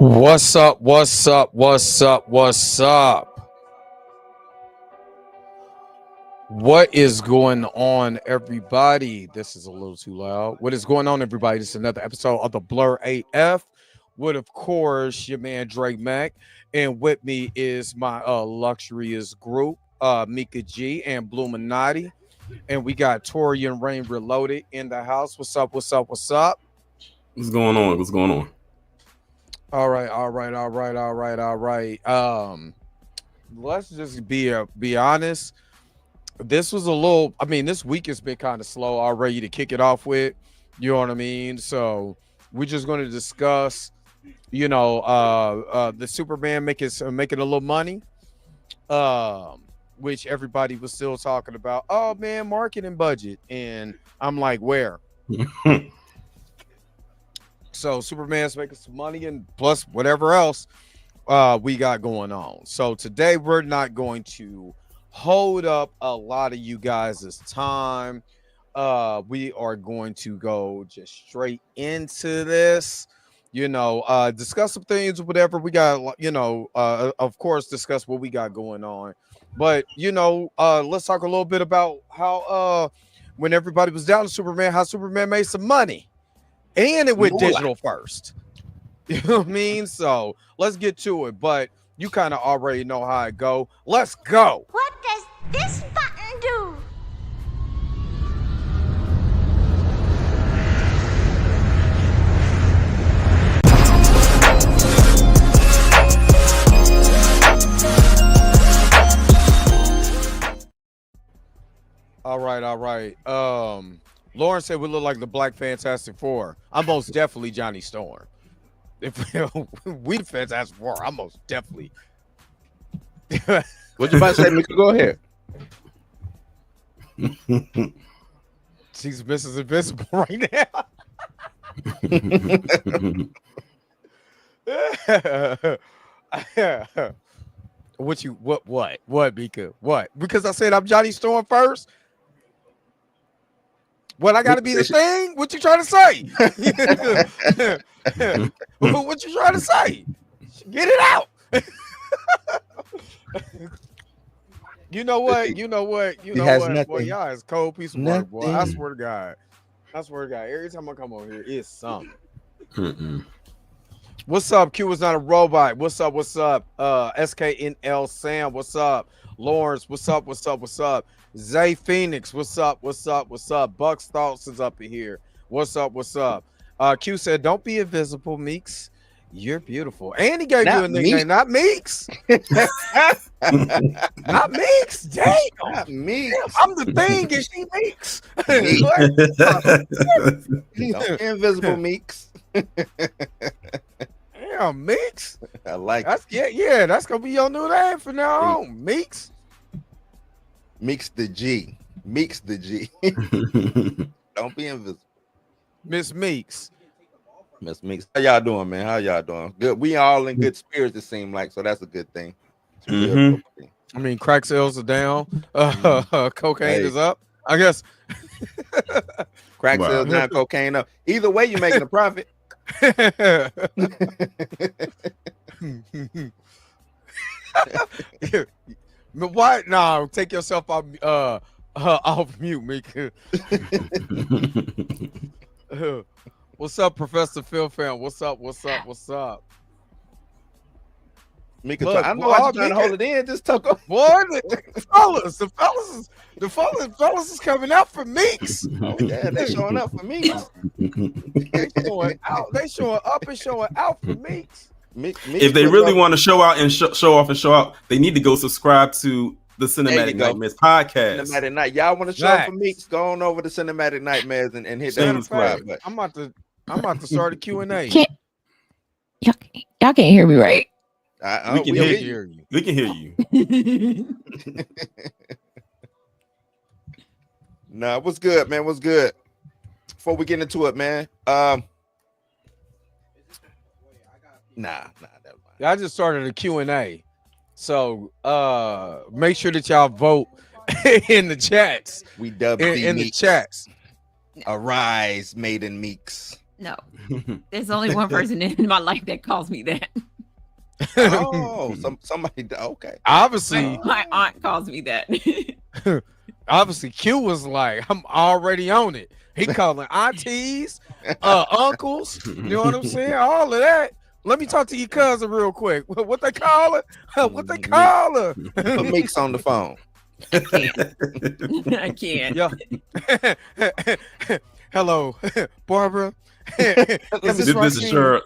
What's up? What's up? What's up? What's up? What is going on, everybody? This is a little too loud. What is going on, everybody? This is another episode of the Blerd AF with, of course, your man Drake Mack. And with me is my luxurious group, Mika G and Bluminati. And we got Tori and Rain Reloaded in the house. What's up? What's up? What's up? What's going on? What's going on? All right. Let's just be honest. This was a little, this week has been kind of slow already to kick it off with. You know what I mean? So we're just going to discuss, the Superman making a little money, which everybody was still talking about. Oh man, marketing budget. And I'm like, where? So Superman's making some money and plus whatever else we got going on. So today we're not going to hold up a lot of you guys' time. We are going to go just straight into this, discuss some things, whatever we got, of course, discuss what we got going on. But, let's talk a little bit about how when everybody was down to Superman, how Superman made some money. And it went digital first. You know what I mean? So let's get to it. But you kind of already know how it go. Let's go. What does this button do? All right. Lauren said we look like the Black Fantastic Four. I'm most definitely Johnny Storm. If we the Fantastic Four, I'm most definitely. What you about to say, Mika? Go ahead. She's Mrs. Invisible right now. What, Mika? What? Because I said I'm Johnny Storm first? What, I gotta be the thing? What you trying to say? What you trying to say? Get it out. You know what? Boy, y'all is cold piece of work, boy. I swear to God. Every time I come over here, it's something. What's up? Q is not a robot. What's up? SKNL Sam. What's up? Lawrence. What's up? Zay Phoenix. What's up? Bucks Thoughts is up in here. What's up? Q said, "Don't be invisible, Meeks. You're beautiful." And he gave you a nickname, not Meeks. Not Meeks. Damn. Not Meeks. I'm the thing, and she Meeks. Invisible Meeks. Yeah, Meeks. I like that's it. Yeah, that's gonna be your new name from now on. Meeks. Meeks the G. Don't be invisible. Miss Meeks. How y'all doing, man? How y'all doing? Good. We all in good spirits, it seems like, so that's a good thing. Crack sales are down. Cocaine is up, I guess. Crack sales down, cocaine up. Either way, you're making a profit. Why? No, take yourself off mute, Mika. What's up, Professor Phil Fan? What's up? Mika, Look, I know why you're trying to hold it in. Just talk. Boy, the fellas is coming out for Meeks. Oh, yeah, they're showing up for Meeks. They showing up and showing out for Meeks. If they really want to show out and show out, they need to go subscribe to the Cinematic Nightmares podcast. Cinematic Night. Y'all want to show up for Meeks? Go on over to Cinematic Nightmares and hit that subscribe button. I'm about to start a Q&A. Y'all can't hear me, right? We can hear you. We can hear you. Nah, what's good, man? What's good? Before we get into it, man. Nah. I just started a Q&A. So make sure that y'all vote in the chats. We dubbed in the chats. Arise, Maiden Meeks. No, there's only one person in my life that calls me that. Oh, somebody. Okay. Obviously, My aunt calls me that. obviously, Q was like, I'm already on it. He calling aunties, uncles. You know what I'm saying? All of that. Let me talk to your cousin real quick. What they call her? What they call her? Put Meeks on the phone. I can't. Yeah. Hello, Barbara. Is this This is sure.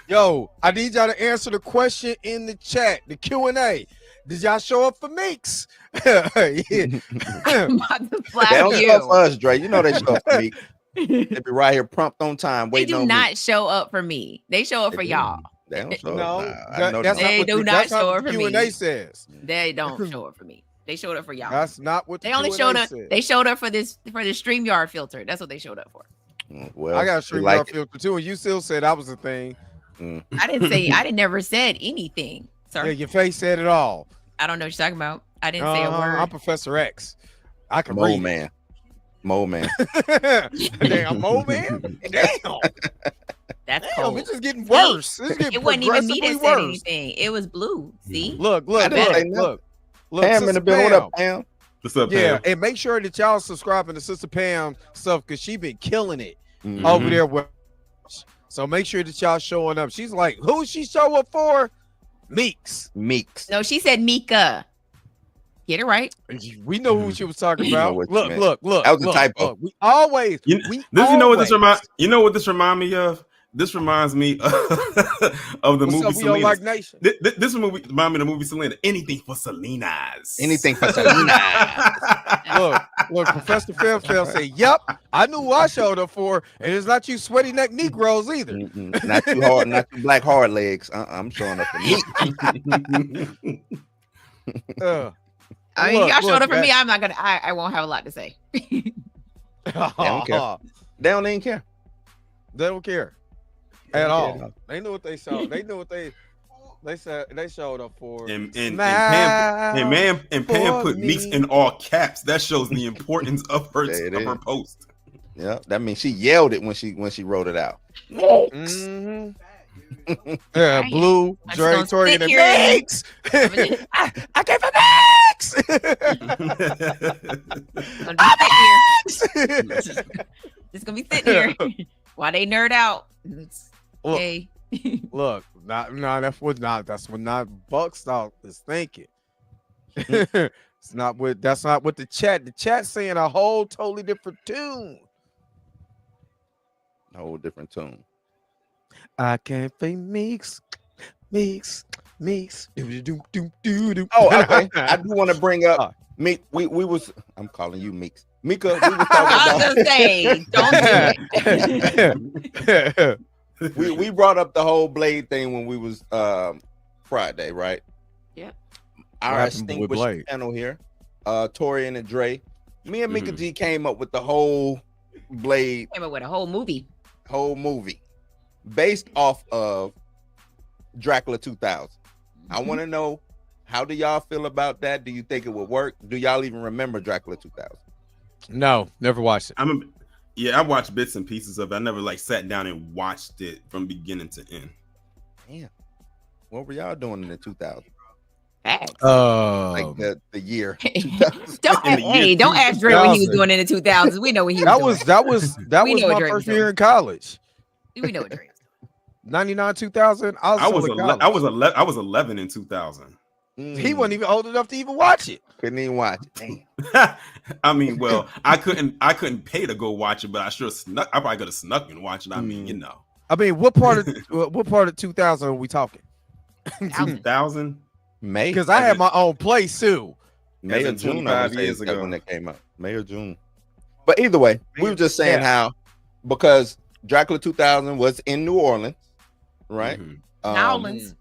Yo, I need y'all to answer the question in the chat, the Q&A. Did y'all show up for Meeks? I'm about to They slap don't show up for you. us, Dre. You know they show up for Meeks. They be right here prompt on time. They Waiting do on not me. show up for me. They show up for y'all. They don't show No, up. Nah, I know that's They not what do the, not that's not show what up the for Q&A me. says. They don't show up for me. They showed up for y'all. That's not what the They only Q&A showed up. says. They showed up for this StreamYard filter. That's what they showed up for. Well, I got a we StreamYard like it. filter too, and you still said that was the thing. I didn't say. I didn't never said anything. Yeah, Sir, your face said it all. I don't know what you're talking about. I didn't say a word. I'm Professor X. I can Mole read. man. Mole man. Damn, Mole Man. Damn. That's Damn, cold. it's just getting worse. It's getting It wasn't even me that progressively said worse. anything. It was Blue. See, Look, I didn't say look. Pam in Sister the building. What up, Pam. Pam? What's up, Yeah, Pam? and make sure that y'all subscribing to Sister Pam stuff because she been killing it Mhm. over there with. So make sure that y'all showing up. She's like, who she show up for? Meeks. Meeks. no, she said Mika. Get it right. We know who she was talking You know about. what you Look. meant. That was a typo. Look. We always. You know what this remind me of? This reminds me of the What's movie up, we don't Selena. like nation. This movie remind me of the movie Selena. Anything for Selena's. Anything for Selena. Look, Professor Fairfield said, yep, I knew who I showed up for, and it's not you sweaty neck Negroes either. Mm-mm. Not too hard, not too black hard legs. I'm showing up for me. I mean, y'all showed up for me. that- I'm not gonna. I won't have a lot to say. They don't care. They don't even care. They don't care They at don't all. care at all. They knew what they showed. They knew what they said. They showed up for. And Smile Pam for put Meeks me. in all caps. That shows the importance of her There it of her is. post. Yeah, that means she yelled it when she wrote it out. Mhm. Yeah, Right. Blue, I'm Dre, just gonna Torian, sit and here and- Meeks. I came for Meeks. Just gonna be sitting here while they nerd out. It's, Look. hey, Look, that's what not Buckstock is thinking. That's not what the chat's saying a whole totally different tune. A whole different tune. I can't play Meeks. Do-do-do-do-do-do. Oh, okay. I do want to bring up Meek. We was. I'm calling you Meeks. Mika. We was I was talking gonna say, don't do it. about. we brought up the whole Blade thing when we was Friday, right? Yep. Our happened with distinguished Blade? panel here, Torian and Dre. Me and Mika Mhm. G came up with the whole Blade Came up with a whole movie. movie based off of Dracula 2000. I want to know, how do y'all feel about that? Do you think it would work? Do y'all even remember Dracula 2000? No, never watched it. I watched bits and pieces of it. I never like sat down and watched it from beginning to end. Damn, what were y'all doing in the 2000s? Facts. Like the year 2000. Don't ask Dre what he was 2000. doing in the 2000s. We know what he was That doing. was We know my what Dre was first year doing. in college. We know what Dre was doing. 99, 2000. I I was was 11 in 2000. He wasn't even old enough to even watch it. Couldn't even watch it. Damn. I mean, well, I couldn't pay to go watch it, but I probably could have snuck and watched it. I mean, you know, I mean, what part of 2000 are we talking? 2000. May, Because I had my own place too. May As or in June, 25 I would say, years is that ago. when that came out. May or June. But either way, we were just saying Yeah. how, because Dracula 2000 was in New Orleans, right? Mhm. Nowlands.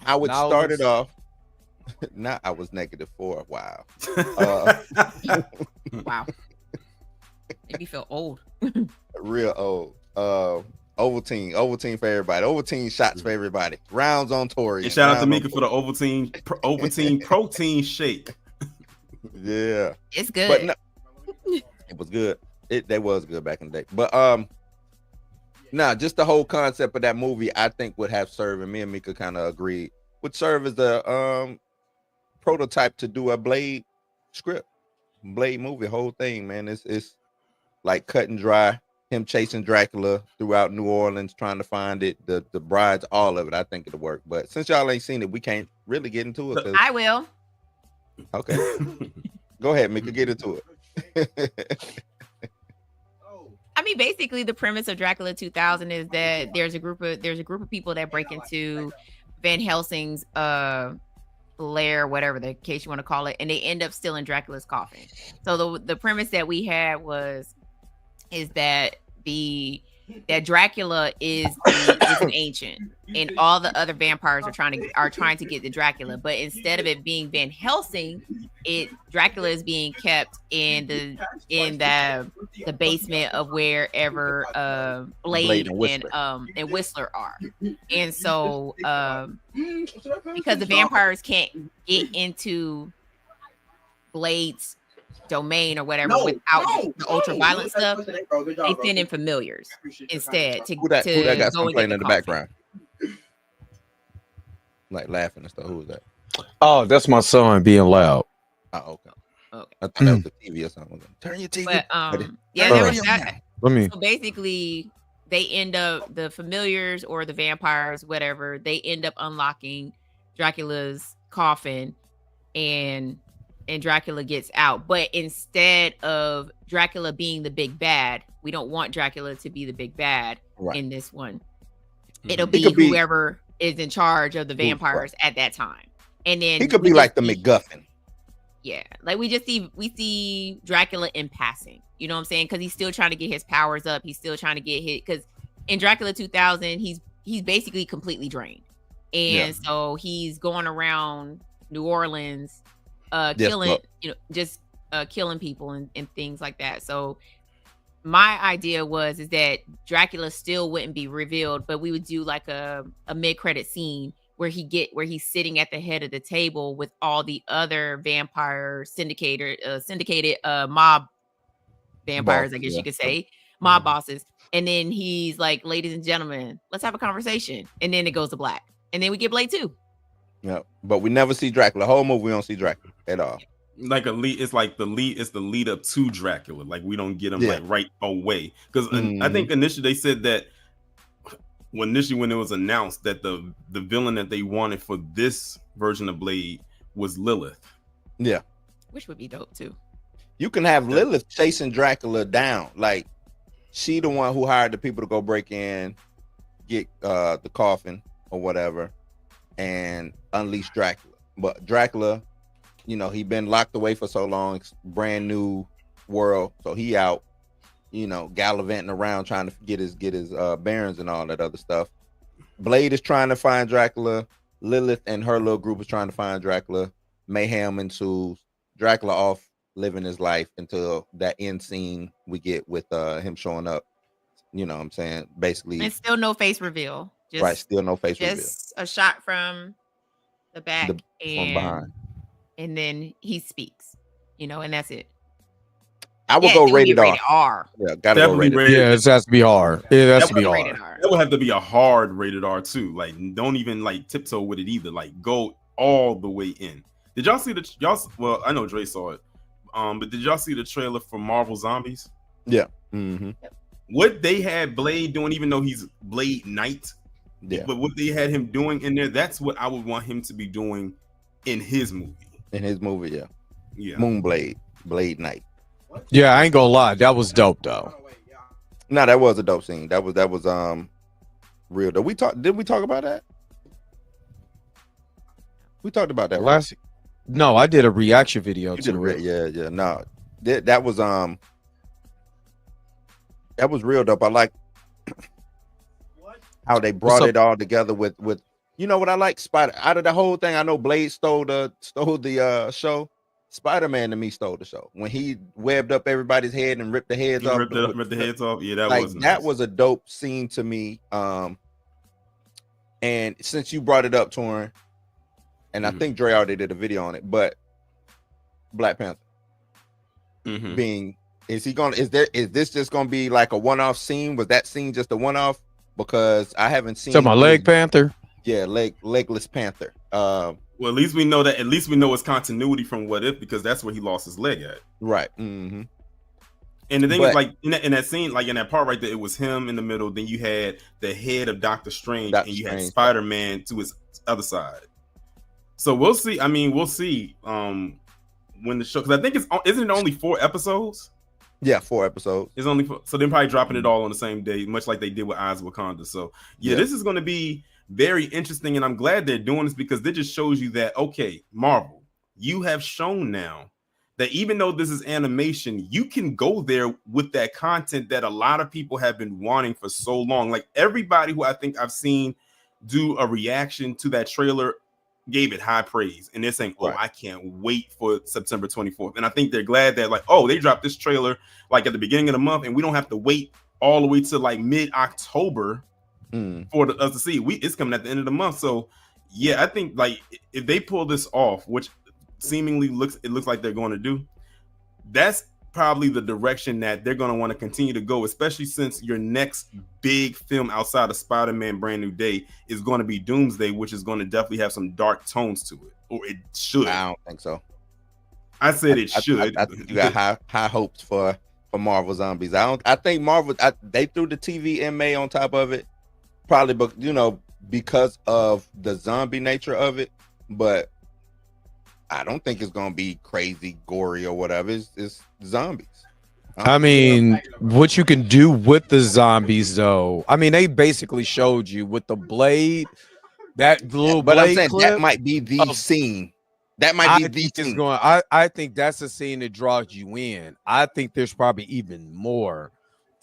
How it Nowlands. started off. Now I was negative for a while. Wow. Made me feel old. Real old. Ovaltine for everybody. Ovaltine shots for everybody. Rounds on Tory. And shout out to Mika for the Ovaltine protein shake. Yeah. It's good. But no, it was good. They was good back in the day. But nah, just the whole concept of that movie, I think would have served, and me and Mika kind of agreed, would serve as the prototype to do a Blade script, Blade movie, whole thing, man. It's like cut and dry. Him chasing Dracula throughout New Orleans, trying to find it, the brides, all of it. I think it'll work. But since y'all ain't seen it, we can't really get into it. I will. Okay. Go ahead, Mika, get into it. I mean, basically, the premise of Dracula 2000 is that there's a group of people that break into Van Helsing's lair, whatever the case you want to call it, and they end up stealing Dracula's coffin. So the premise that we had is that Dracula is an ancient, and all the other vampires are trying to get the Dracula, but instead of it being Van Helsing, Dracula is being kept in the basement of wherever Blade and Whistler are, and so because the vampires can't get into Blade's domain or whatever without the ultra violent stuff, they send in familiars instead to who that got go and playing get in the background, like laughing and stuff. Who was that? Oh, that's my son being loud. Oh, okay. Okay. I thought that was the TV or something. Turn your TV. But there was that. Let me. So basically, they end up, the familiars or the vampires, whatever, they end up unlocking Dracula's coffin, and Dracula gets out. But instead of Dracula being the big bad, we don't want Dracula to be the big bad in this one. It'll be whoever is in charge of the vampires at that time. And then he could be like the MacGuffin. Yeah, like we see Dracula in passing. You know what I'm saying? Because he's still trying to get his powers up. He's still trying to get hit. Because in Dracula 2000, he's basically completely drained, and so he's going around New Orleans, killing killing people and things like that. So my idea is that Dracula still wouldn't be revealed, but we would do like a mid-credit scene where he's sitting at the head of the table with all the other vampire syndicated mob vampires, I guess you could say, mob bosses. And then he's like, ladies and gentlemen, let's have a conversation. And then it goes to black. And then we get Blade 2. Yeah, but we never see Dracula. The whole movie, we don't see Dracula at all. Like it's the lead up to Dracula. Like we don't get him like right away. Because I think initially they said that when it was announced that the villain that they wanted for this version of Blade was Lilith. Yeah. Which would be dope too. You can have Lilith chasing Dracula down. Like she the one who hired the people to go break in, get the coffin or whatever, and unleash Dracula. But Dracula, he been locked away for so long, it's brand new world, so he out, gallivanting around trying to get his bearings and all that other stuff. Blade is trying to find Dracula. Lilith and her little group is trying to find Dracula. Mayhem ensues. Dracula off living his life until that end scene we get with him showing up. You know what I'm saying? Basically, and still no face reveal. Still no face reveal. Just a shot from the back from behind. And then he speaks, and that's it. I will go rated R. Yeah, gotta go rated R. Yeah, it has to be hard. It has to be hard. That would have to be a hard rated R too. Like, don't even like tiptoe with it either. Like, go all the way in. Did y'all see well, I know Dre saw it. But did y'all see the trailer for Marvel Zombies? Yeah. Mm-hmm. What they had Blade doing, even though he's Blade Knight, but what they had him doing in there, that's what I would want him to be doing in his movie. Yeah. Moonblade, Blade Knight. Yeah, I ain't gonna lie, that was dope though. No, that was a dope scene. That was real. Did we talk about that? We talked about that last. No, I did a reaction video to it. Yeah. No, that was real dope. I like how they brought it all together with what I like. Spider out of the whole thing. I know Blade stole the show. Spider-Man to me stole the show when he webbed up everybody's head and ripped the heads off. Ripped the heads off. Yeah, that was a dope scene to me. And since you brought it up, Torin, and I think Dre already did a video on it, but Black Panther being Is this just gonna be like a one-off scene? Was that scene just a one-off? Because I haven't seen. So my leg panther. Yeah, legless panther. Well, at least we know that. At least we know it's continuity from What If, because that's where he lost his leg at. Right. Mm-hmm. And the thing is, like in that scene, like in that part right there, it was him in the middle. Then you had the head of Doctor Strange, and you had Spider-Man to his other side. So we'll see. I mean, we'll see when the show, because I think isn't it only 4 episodes? Yeah, 4 episodes. It's only 4, so they're probably dropping it all on the same day, much like they did with Eyes of Wakanda. So yeah, this is going to be very interesting, and I'm glad they're doing this, because it just shows you that, okay, Marvel, you have shown now that even though this is animation, you can go there with that content that a lot of people have been wanting for so long. Like everybody who I think I've seen do a reaction to that trailer gave it high praise, and they're saying, I can't wait for September 24th. And I think they're glad that, like, they dropped this trailer like at the beginning of the month, and we don't have to wait all the way to like mid-October for us to see. It's coming at the end of the month. So yeah, I think like if they pull this off, which seemingly looks like they're going to do, that's probably the direction that they're going to want to continue to go, especially since your next big film outside of Spider-Man Brand New Day is going to be Doomsday, which is going to definitely have some dark tones to it, or it should. I don't think so. I said it should. I think you got high hopes for Marvel Zombies. I think Marvel, they threw the TV MA on top of it, probably, but because of the zombie nature of it, but I don't think it's gonna be crazy gory or whatever. It's zombies. I mean, what you can do with the zombies, though. I mean, they basically showed you with the blade, that little but blade I'm saying clip, that might be the scene. That might be the scene. I think that's the scene that draws you in. I think there's probably even more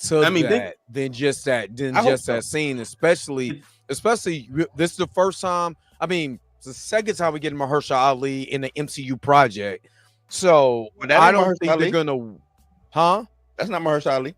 to that than just that scene, especially this is the first time. I mean, it's the second time we get Mahershala Ali in the MCU project. So I don't think they're gonna, That's not Mahershala Ali.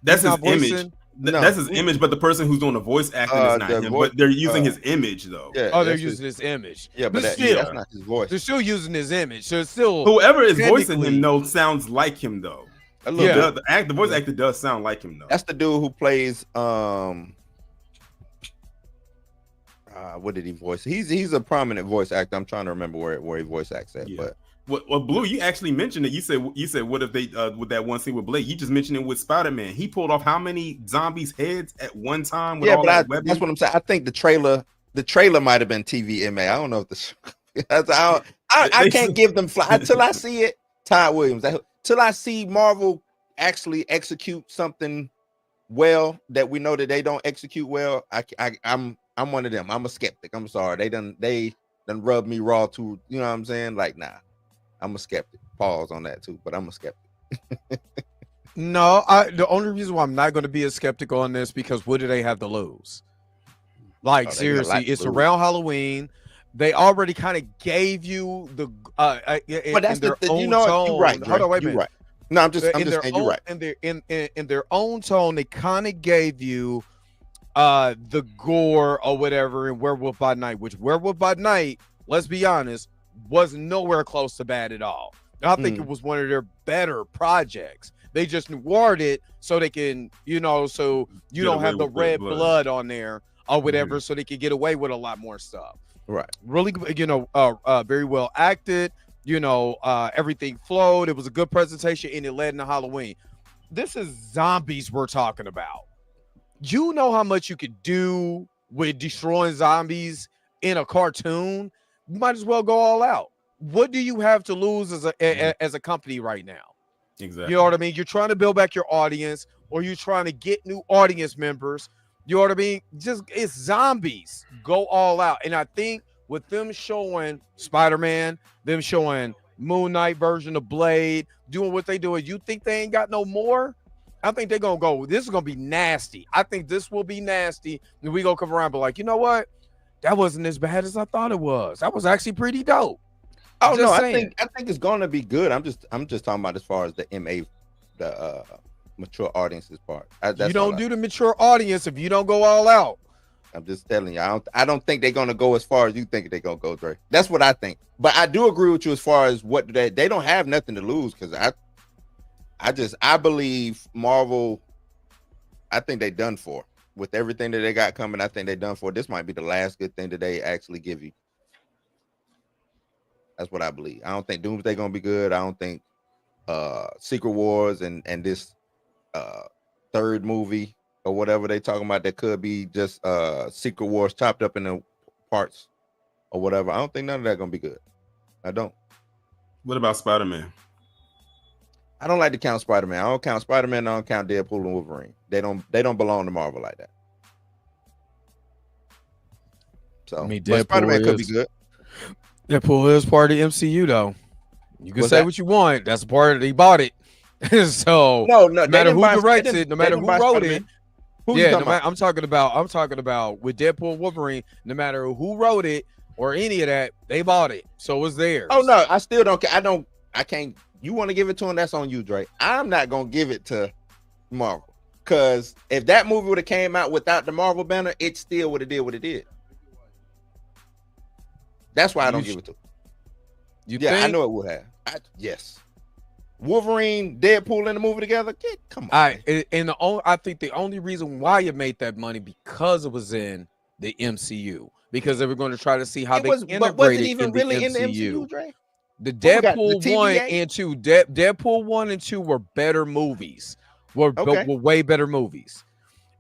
That's his image. No. That's his image, but the person who's doing the voice acting is not him. But they're using his image, though. Yeah, they're using his image. Yeah, but that's not his voice. They're still using his image. So it's still whoever is voicing him, though, sounds like him, though. Yeah, the voice actor does sound like him, though. That's the dude who plays what did he voice? He's a prominent voice actor. I'm trying to remember where he voice acts at. Yeah. But well, Blue, you actually mentioned it. You said what if they with that one scene with Blade? You just mentioned it with Spider-Man. He pulled off how many zombies' heads at one time? With that's what I'm saying. I think the trailer might have been TV MA. I don't know if I can't give them fly until I see it. Todd Williams. Till I see Marvel actually execute something well that we know that they don't execute well. I'm one of them. I'm a skeptic. I'm sorry. They done rubbed me raw too. You know what I'm saying? Like, nah, I'm a skeptic. Pause on that too, but I'm a skeptic. No, the only reason why I'm not going to be a skeptic on this, because what do they have to lose? Like, seriously, it's around Halloween. They already kind of gave you the but that's their own tone. You're right. Hold on, wait a minute. You're right. No, I'm just saying you're right. In their own tone, they kind of gave you the gore or whatever in Werewolf by Night, which Werewolf by Night, let's be honest, was nowhere close to bad at all. I think it was one of their better projects. They just noired it so they can, so you don't have the red blood on there or whatever, so they can get away with a lot more stuff. Right. Really, very well acted. Everything flowed. It was a good presentation, and it led into Halloween. This is zombies we're talking about. You know how much you could do with destroying zombies in a cartoon? You might as well go all out. What do you have to lose as a company right now? Exactly. You know what I mean? You're trying to build back your audience, or you're trying to get new audience members. You know what I mean? It's zombies. Go all out. And I think with them showing Spider-Man, them showing Moon Knight version of Blade, doing what they do, you think they ain't got no more? I think they're going to go, this is going to be nasty. I think this will be nasty. And we going to come around and be like, you know what? That wasn't as bad as I thought it was. That was actually pretty dope. Oh, no, I think it's going to be good. I'm just talking about as far as the MA, the mature audiences part. You don't do the mature audience if you don't go all out. I'm just telling you, I don't think they're going to go as far as you think they're going to go, Dre. That's what I think. But I do agree with you as far as what they don't have nothing to lose, because I believe Marvel. I think they done for with everything that they got coming. I think they done for. This might be the last good thing that they actually give you. That's what I believe. I don't think Doomsday gonna be good. I don't think Secret Wars and this third movie or whatever they talking about that could be just Secret Wars chopped up into parts or whatever. I don't think none of that gonna be good. I don't. What about Spider-Man? I don't like to count Spider-Man. I don't count Spider-Man. I don't count Deadpool and Wolverine. They don't belong to Marvel like that. So I mean, but Spider-Man could be good. Deadpool is part of the MCU, though. You can What's say that? what you want. That's a part of he bought it. So No, no matter who directs it, no matter who wrote it. Who Yeah, I'm talking about with Deadpool and Wolverine. No matter who wrote it or any of that, they bought it, so it's theirs. Oh no, I still don't. I can't. You want to give it to him? That's on you, Dre. I'm not gonna give it to Marvel because if that movie would have came out without the Marvel banner, it still would have did what it did. That's why I don't give it to him. You yeah, think? I know it would have. Yes. Wolverine, Deadpool in the movie together. Come on. I think the only reason why you made that money because it was in the MCU, because they were going to try to see how they integrated but was it even in really the in the MCU. MCU, Dre? The What we got, Deadpool the 1 TVA? and 2, Deadpool 1 and 2 were better movies. Were way better movies,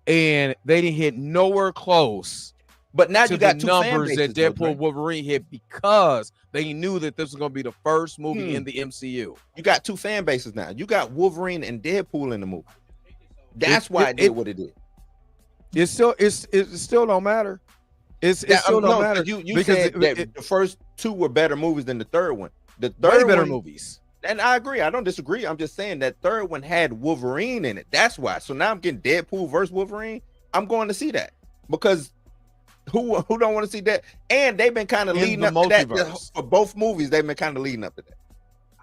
and they didn't hit nowhere close. But now to you got the two numbers fan that bases, Deadpool and Wolverine hit because they knew that this was going to be the first movie in the MCU. You got two fan bases now. You got Wolverine and Deadpool in the movie. That's why it did what it did. It still don't matter. It still don't matter. You said that the first two were better movies than the third one. The way third better one, movies. And I agree. I don't disagree. I'm just saying that third one had Wolverine in it. That's why. So now I'm getting Deadpool versus Wolverine. I'm going to see that because who don't want to see that? And they've been kind of leading up to that for both movies. They've been kind of leading up to that.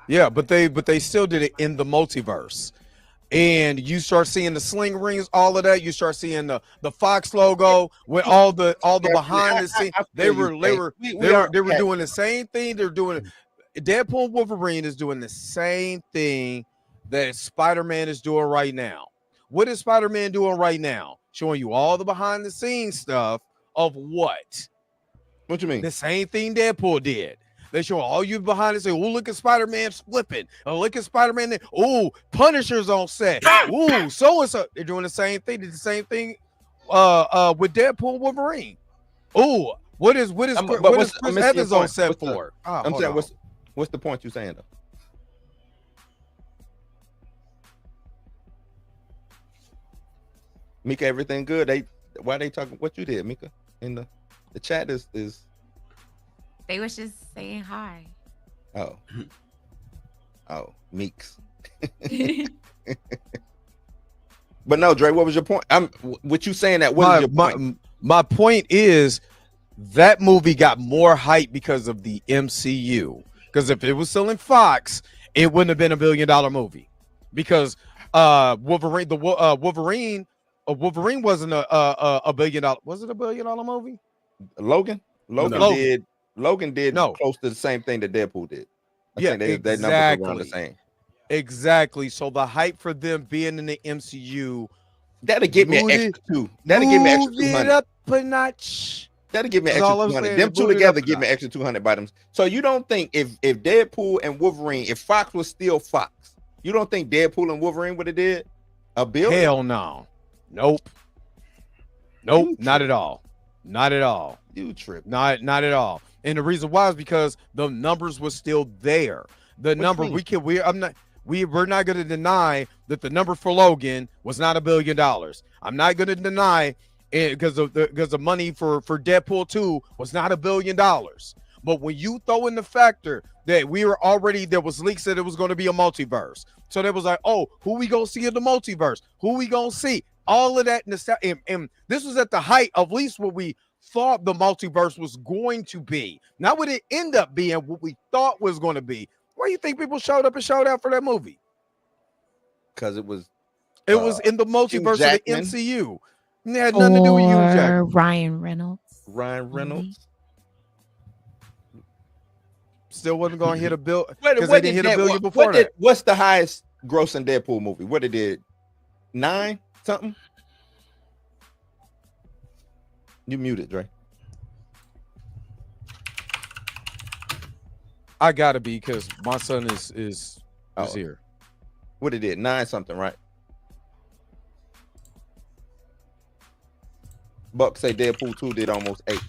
Yeah, but they still did it in the multiverse. And you start seeing the sling rings, all of that. You start seeing the Fox logo with all the behind the scenes. They were doing the same thing. They're doing Deadpool and Wolverine is doing the same thing that Spider-Man is doing right now. What is Spider-Man doing right now? Showing you all the behind the scenes stuff of what? What you mean? The same thing Deadpool did. They show all you behind and say, "Oh, look at Spider-Man flipping. Oh, look at Spider-Man. Oh, Punisher's on set. Oh, so and so." They're doing the same thing. Did the same thing with Deadpool and Wolverine. Oh, what is Chris Evans on set for? I'm saying, what's the point you're saying though? Mika, everything good? Why they talking? What you did, Mika? In the chat is. They was just saying hi. Oh, Meeks. But no, Dre, what was your point? What you saying that what is your point? My point is that movie got more hype because of the MCU. Because if it was still in Fox, it wouldn't have been $1 billion movie. Because Wolverine wasn't a $1 billion. Was it a $1 billion movie? Logan did close to the same thing that Deadpool did. I think they numbers were around the same. Exactly. So the hype for them being in the MCU, that'll give me an extra two. That'll give me extra 200. Up a notch. That'll give me extra 200. Them two together give me extra 200 by them. So you don't think if Deadpool and Wolverine, if Fox was still Fox, you don't think Deadpool and Wolverine would have did $1 billion? Hell no. Nope. Not at all. Not at all. You trip. Not at all. And the reason why is because the numbers were still there. The number we're not going to deny that the number for Logan was not $1 billion. I'm not going to deny it because of money for Deadpool 2 was not $1 billion. But when you throw in the factor that there was leaks that it was going to be a multiverse. So there was like, oh, who we going to see in the multiverse? Who we going to see? All of that. And this was at the height of at least what we thought the multiverse was going to be. Not what it ended up being, what we thought was going to be. Why do you think people showed up and showed out for that movie? Because it was in the multiverse of the MCU. It had nothing to do with Hugh Jackman. Ryan Reynolds. Still wasn't going to hit a bill because they didn't hit $1 billion before that. What's the highest grossing Deadpool movie? What it did? 9 something? You muted, Dre. I gotta be because my son is here. What it did? 9 something, right? Buck say Deadpool 2 did almost 8.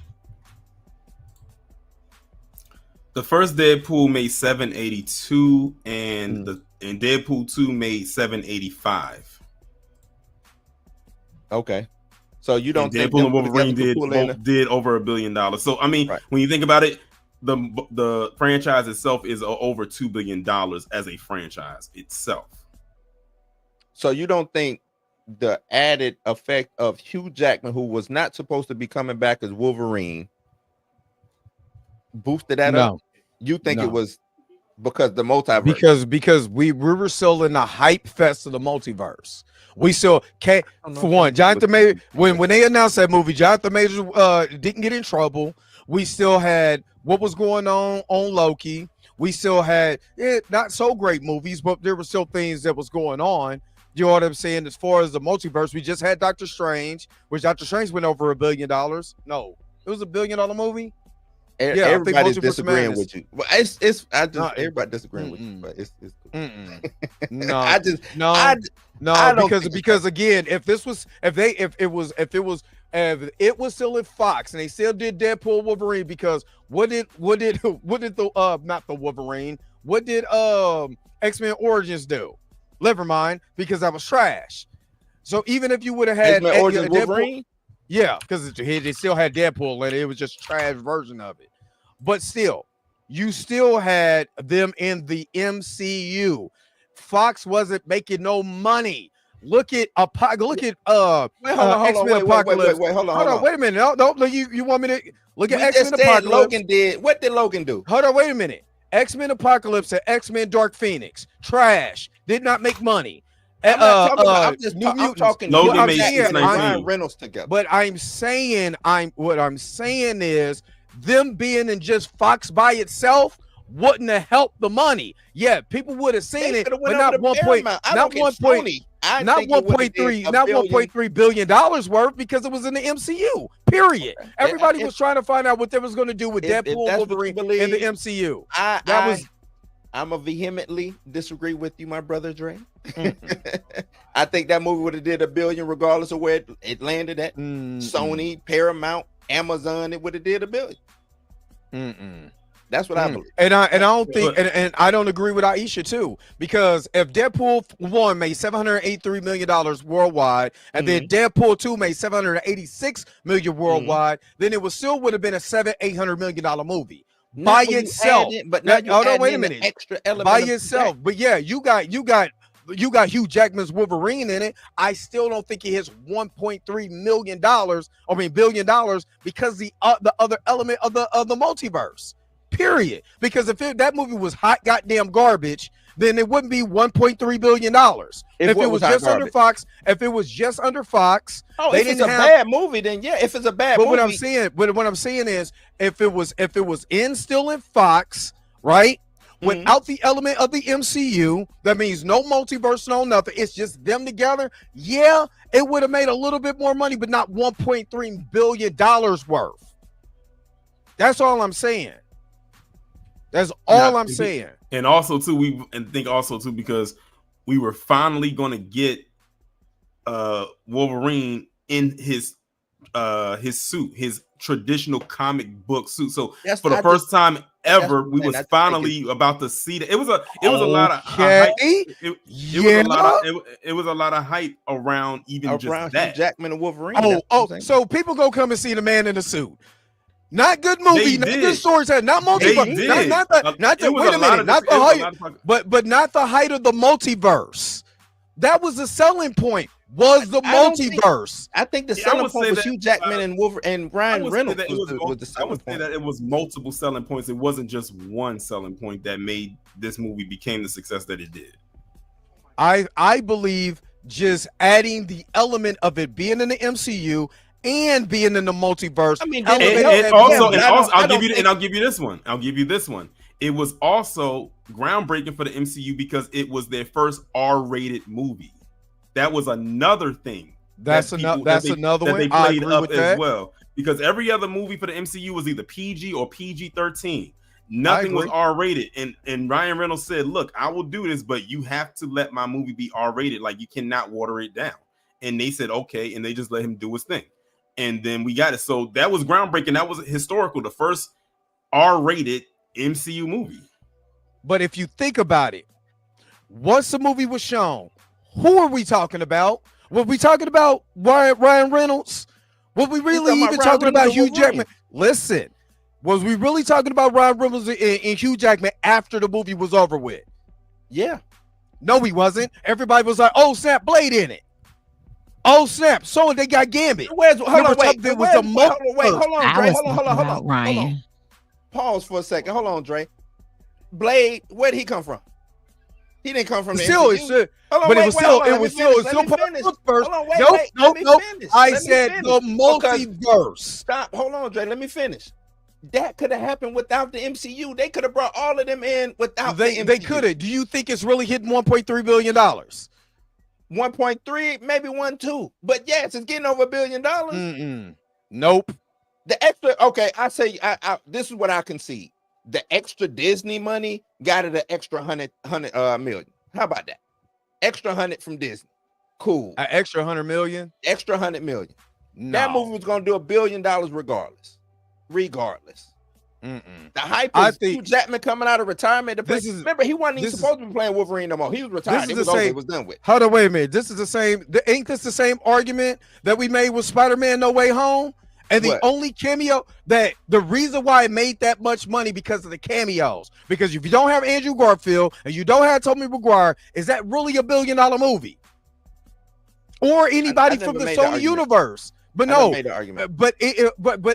The first Deadpool made 782, and and Deadpool 2 made 785. Okay, so you don't think Deadpool and Wolverine did over $1 billion? So I mean, when you think about it, the franchise itself is over $2 billion as a franchise itself. So you don't think the added effect of Hugh Jackman, who was not supposed to be coming back as Wolverine, boosted that up? You think it was because the multiverse? Because we were still in the hype fest of the multiverse. We still can't. For one, Jonathan Majors, when they announced that movie, Jonathan Majors didn't get in trouble. We still had what was going on Loki. We still had not so great movies, but there were still things that was going on. You know what I'm saying? As far as the multiverse, we just had Doctor Strange, which Doctor Strange went over $1 billion. No, it was $1 billion movie. Yeah, everybody's disagreeing with you. Well, everybody disagreeing with you, but it's cool. No, because again, if it was still at Fox and they still did Deadpool Wolverine, because what did the not the Wolverine, what did X-Men Origins do? Never mind, because that was trash. So even if you would have had X-Men Origins Wolverine, yeah, because they still had Deadpool and it was just a trash version of it. But still, you still had them in the MCU. Fox wasn't making no money. Look at X-Men Apocalypse. Hold on. Wait a minute. No, you want me to look at X-Men Apocalypse? Logan did. What did Logan do? Hold on, wait a minute. X-Men Apocalypse and X-Men Dark Phoenix. Trash. Did not make money. I'm talking Logan made Ryan Reynolds together. But what I'm saying is them being in just Fox by itself wouldn't have helped the money. Yeah, people would have seen it, but not 1.3 billion dollars worth, because it was in the MCU. Period. Everybody was trying to find out what they was going to do with Deadpool and Wolverine in the MCU. I'm a vehemently disagree with you, my brother Dre. I think that movie would have did $1 billion regardless of where it landed at. Sony, Paramount, Amazon, it would have did $1 billion. That's what I believe. And I don't think, and I don't agree with Aisha too, because if Deadpool 1 made $783 million worldwide, and then Deadpool 2 made $786 million worldwide, then it would have been a $800 million movie. By itself, but now wait a minute. Extra element by itself, but yeah, you got Hugh Jackman's Wolverine in it. I still don't think it hits $1.3 million. $billion, because the other element of the multiverse. Period. Because if that movie was hot goddamn garbage, then it wouldn't be $1.3 billion. If it was just under Fox, if it's a bad movie, then yeah. If it's a bad movie, what I'm saying is, if it was still in Fox, right? Without the element of the MCU, that means no multiverse, no nothing. It's just them together. Yeah, it would have made a little bit more money, but not $1.3 billion worth. That's all I'm saying. That's all I'm saying. And also too, because we were finally going to get Wolverine in his suit, his traditional comic book suit. So for the first time ever, we was finally about to see that. It was a lot of hype. It was a lot of hype around just that. Hugh Jackman and Wolverine. So people go come and see the man in the suit. Not good movie, not good stories, not multiverse. Not the height of the multiverse. That was the selling point. Was the multiverse? I think the selling point was Hugh Jackman and Wolverine and Ryan Reynolds. I would say that it was multiple selling points. It wasn't just one selling point that made this movie became the success that it did. I believe just adding the element of it being in the MCU and being in the multiverse. I mean, I'll give you this one. it was also groundbreaking for the MCU because it was their first R-rated movie. That was another thing. That's another one. That they played up as well. Because every other movie for the MCU was either PG or PG-13. Nothing was R-rated. And Ryan Reynolds said, look, I will do this, but you have to let my movie be R-rated. Like, you cannot water it down. And they said, okay. And they just let him do his thing. And then we got it. So that was groundbreaking. That was historical. The first R-rated MCU movie. But if you think about it, once the movie was shown, who are we talking about? Were we talking about Ryan Reynolds? Were we really even talking about Hugh Jackman? Listen, was we really talking about Ryan Reynolds and Hugh Jackman after the movie was over with? Yeah. No, he wasn't. Everybody was like, oh, snap, Blade in it. Oh, snap. So they got Gambit. Hold on, Ryan. Pause for a second. Hold on, Dre. Blade, where did he come from? He didn't come from the still, MCU. It was still part of the multiverse. Nope. I said the multiverse. Stop. Hold on, Dre. Let me finish. That could have happened without the MCU. They could have brought all of them in without the MCU. They could have. Do you think it's really hitting $1.3 billion? 1.3, maybe 1.2. But yes, it's getting over $1 billion. Nope. The extra, okay, I say, this is what I concede. The extra Disney money got it an extra 100 million. How about that? Extra 100 from Disney. Cool. An extra 100 million? Extra 100 million. No. That movie was going to do $1 billion regardless. The hype is Hugh Jackman coming out of retirement. Remember, he wasn't even supposed to be playing Wolverine no more. He was retired. It was done with. Hold on, wait a minute. This is the same. Ain't this the same argument that we made with Spider-Man No Way Home? And the only cameo that the reason why it made that much money because of the cameos. Because if you don't have Andrew Garfield and you don't have Tobey Maguire, is that really $1 billion movie? Or anybody from the Sony universe? But no, made the argument. But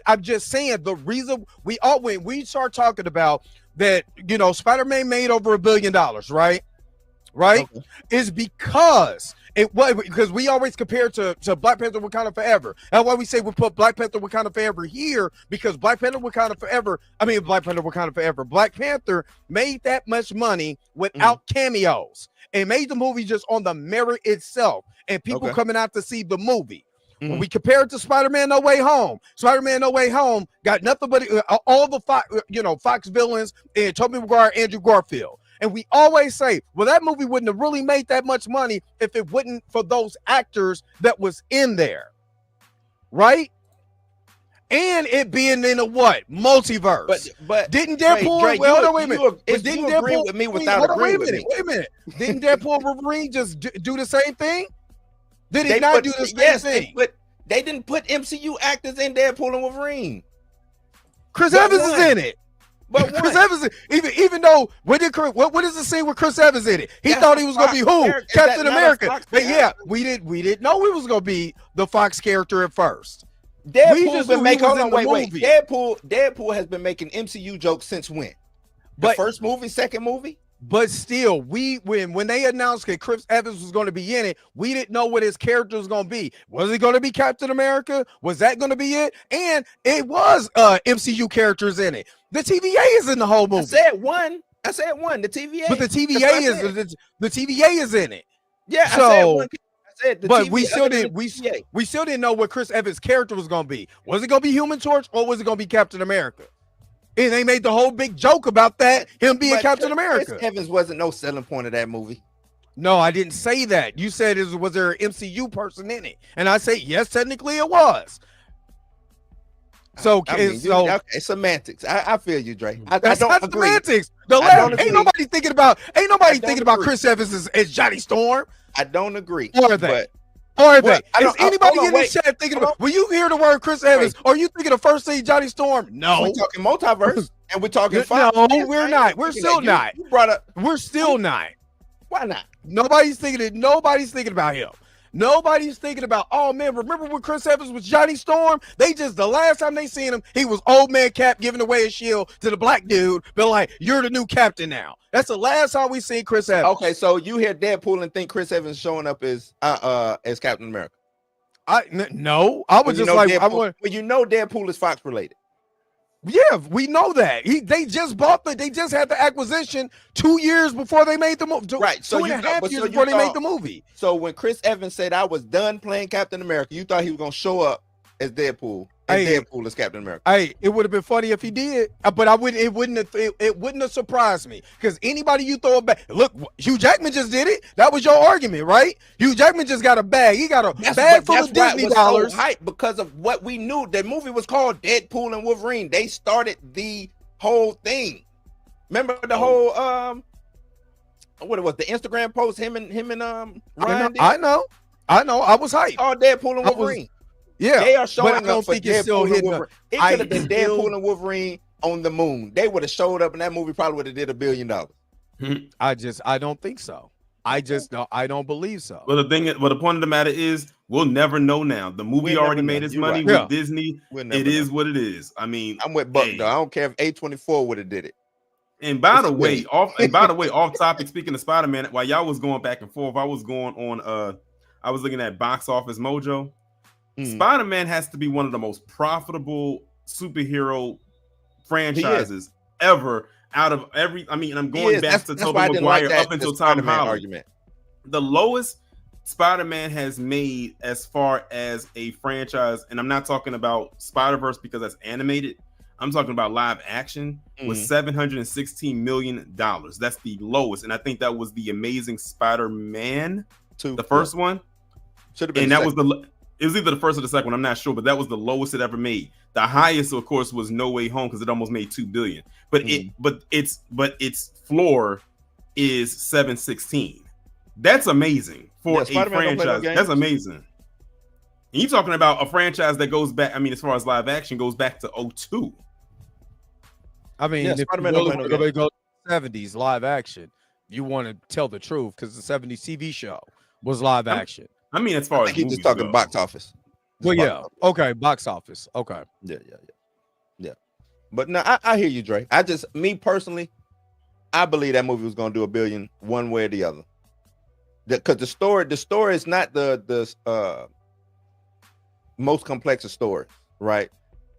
I'm just saying the reason when we start talking about that, Spider-Man made over $1 billion, right? Okay. Is because we always compare to Black Panther Wakanda Forever. That's why we say we put Black Panther Wakanda Forever here, because Black Panther Wakanda Forever, Black Panther made that much money without cameos and made the movie just on the merit itself and people coming out to see the movie. When we compare it to Spider-Man No Way Home, got nothing but all the Fox villains and Tobey Maguire, Andrew Garfield. And we always say, well, that movie wouldn't have really made that much money if it wasn't for those actors that was in there. Right? And it being in a multiverse. But didn't Deadpool didn't Deadpool agree with me without agreeing with me? Wait a minute. Didn't Deadpool and Wolverine just do the same thing? Did he not do the same thing? But they didn't put MCU actors in Deadpool and Wolverine. Chris Evans is in it. But Chris Evans, even though what is the scene with Chris Evans in it? He thought he was gonna be who? Captain America. But yeah, we didn't know he was gonna be the Fox character at first. Deadpool has been making MCU jokes since when? The first movie, second movie? But still, when they announced that Chris Evans was going to be in it, we didn't know what his character was going to be. Was it going to be Captain America? Was that going to be it? And it was MCU characters in it. The TVA is in the whole movie. I said one. The TVA. But the TVA is in it. Yeah. So, I said but TVA, we still didn't know what Chris Evans' character was going to be. Was it going to be Human Torch or was it going to be Captain America? And they made the whole big joke about that, him being Captain America. Chris Evans wasn't no selling point of that movie. No, I didn't say that. You said, was there an MCU person in it? And I say, yes, technically it was. So, it's semantics. I feel you, Dre. That's not agree. Semantics. Ain't nobody thinking about Chris Evans as Johnny Storm. I don't agree. Or they? Is anybody in this chat thinking about, when you hear the word Chris Evans, are you thinking of first scene Johnny Storm? No. We're talking multiverse and we're talking No, we're not. We're still not. We're still not. Why not? Nobody's thinking about him. Nobody's thinking about, oh man, remember when Chris Evans was Johnny Storm? The last time they seen him, he was old man Cap giving away his shield to the black dude, but like, you're the new captain now. That's the last time we seen Chris Evans. Okay, so you hear Deadpool and think Chris Evans showing up as Captain America. No, I was just like, Deadpool is Fox related. Yeah, we know that. They just had the acquisition 2 years before they made the movie. Right. So 2.5 years before they made the movie. So when Chris Evans said I was done playing Captain America, you thought he was gonna show up as Deadpool. And Deadpool as Captain America. Hey, it would have been funny if he did, but it wouldn't have surprised me because anybody you throw it back. Look, Hugh Jackman just did it. That was your argument, right? Hugh Jackman just got a bag. He got a bag full of Disney dollars. So hype because of what we knew. The movie was called Deadpool and Wolverine. They started the whole thing. Remember the whole what it was, the Instagram post him and Ryan. I know. I was hyped. Oh, Deadpool and Wolverine. Yeah, they are showing up. I don't think it's still hitting. It could have been Deadpool and Wolverine on the moon. They would have showed up, and that movie probably would have did $1 billion. I don't think so. I don't believe so. Well, the point of the matter is, we'll never know now. The movie already made its money with Disney. It is what it is. I mean, I'm with Buck though. I don't care if A24 would have did it. And by the way, off topic. Speaking of Spider-Man, while y'all was going back and forth, I was going on. I was looking at Box Office Mojo. Spider-Man has to be one of the most profitable superhero franchises ever out of every. I mean, I'm going back to Tobey Maguire up until Tom Holland. Argument. The lowest Spider-Man has made as far as a franchise, and I'm not talking about Spider-Verse because that's animated. I'm talking about live action was $716 million. That's the lowest, and I think that was the Amazing Spider-Man, the first one. Should have been, and that was it was either the first or the second one. I'm not sure, but that was the lowest it ever made. The highest, of course, was No Way Home because it almost made $2 billion. But its floor is 716. That's amazing for a franchise. That's amazing. And you're talking about a franchise that goes back. I mean, as far as live action goes back to 2002. I mean, if Spider-Man go to 70s live action, you want to tell the truth because the 70s TV show was live action. I mean, as far as he's just talking box office. Well, yeah. Okay, box office. Okay. Yeah. But no, I hear you, Dre. Me personally, I believe that movie was going to do $1 billion one way or the other. Because the story is not the most complex of stories, right?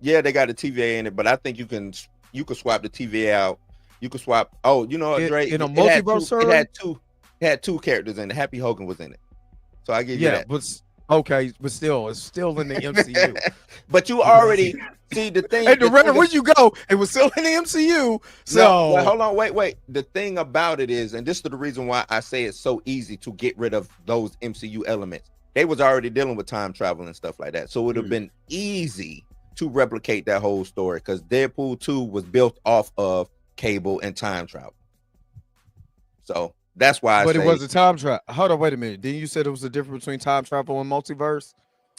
Yeah, they got a TVA in it, but I think you can swap the TVA out. You could swap. Oh, you know, Dre, in a multiverse, it had two characters in it. Happy Hogan was in it. So I give you that. But still, it's still in the MCU. But you already see the thing. Hey, where'd you go? It was still in the MCU. So well, hold on, wait. The thing about it is, and this is the reason why I say it's so easy to get rid of those MCU elements. They was already dealing with time travel and stuff like that. So it would have been easy to replicate that whole story because Deadpool 2 was built off of Cable and time travel. So that's why it was a time travel. Hold on, wait a minute. Then you said it was the difference between time travel and multiverse?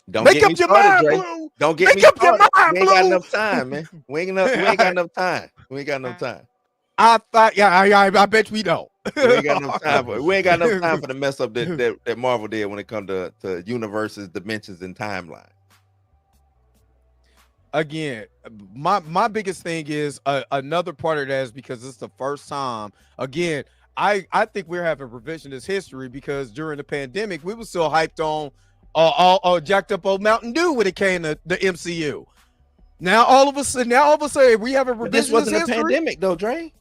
Don't make up your mind, Blue. Don't get me started. We ain't got enough time, man. We ain't got enough time. We ain't got enough time. I thought, I bet we don't. We ain't got enough time for it. We ain't got enough time for the mess up that Marvel did when it comes to universes, dimensions, and timeline. Again, my biggest thing is another part of that is because it's the first time. Again, I think we're having revisionist history because during the pandemic, we were still hyped on jacked up old Mountain Dew when it came to the MCU. Now all of a sudden, we have a revisionist history. This wasn't a pandemic though, Dre.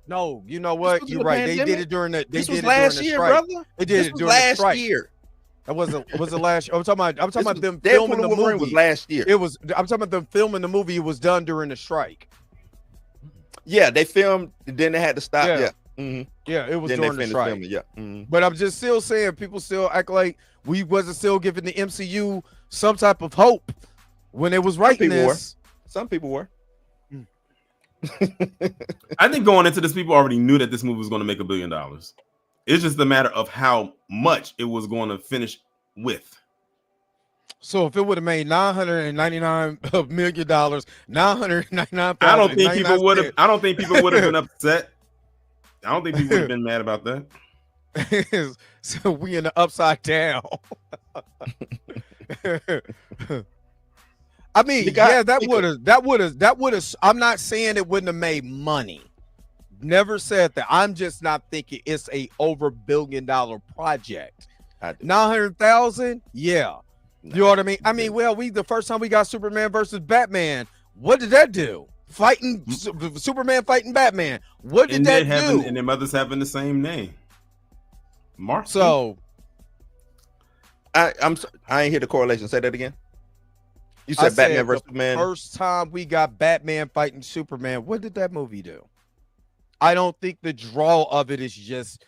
No, you know what? You're right. Pandemic? They did it during the. This was last year, brother. They did it during last the strike. year. That was it last year? I'm talking about them Deadpool filming the Wolverine movie. Was last year. I'm talking about them filming the movie. It was done during the strike. Yeah, they filmed. Then they had to stop. Yeah. Yeah, it was then during the strike. Filming, But I'm just still saying people still act like we wasn't still giving the MCU some type of hope when it was writing this. Some people were. I think going into this, people already knew that this movie was going to make $1 billion. It's just a matter of how much it was going to finish with. So if it would have made $999 million, $999,000, I don't think people would have. I don't think people would have been upset. I don't think people would have been mad about that. So we in the upside down. I mean, that would have. I'm not saying it wouldn't have made money. Never said that. I'm just not thinking it's a over $1 billion project. 900,000, yeah. You know what I mean? I mean, well, the first time we got Superman versus Batman What did that do? Fighting Superman fighting Batman. What did that do? And their mothers having the same name. Mark. So I ain't hear the correlation. Say that again. You said Batman versus Superman. First time we got Batman fighting Superman. What did that movie do? I don't think the draw of it is just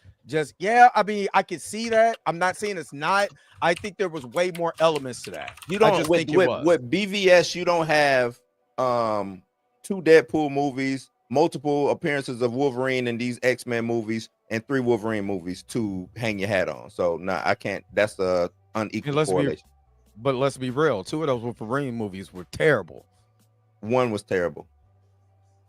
yeah. I mean, I can see that. I'm not saying it's not. I think there was way more elements to that. You don't with BVS. You don't have 2 Deadpool movies, multiple appearances of Wolverine in these X-Men movies, and 3 Wolverine movies to hang your hat on. So no, I can't. That's a unequal correlation. But let's be real. 2 of those Wolverine movies were terrible. One was terrible.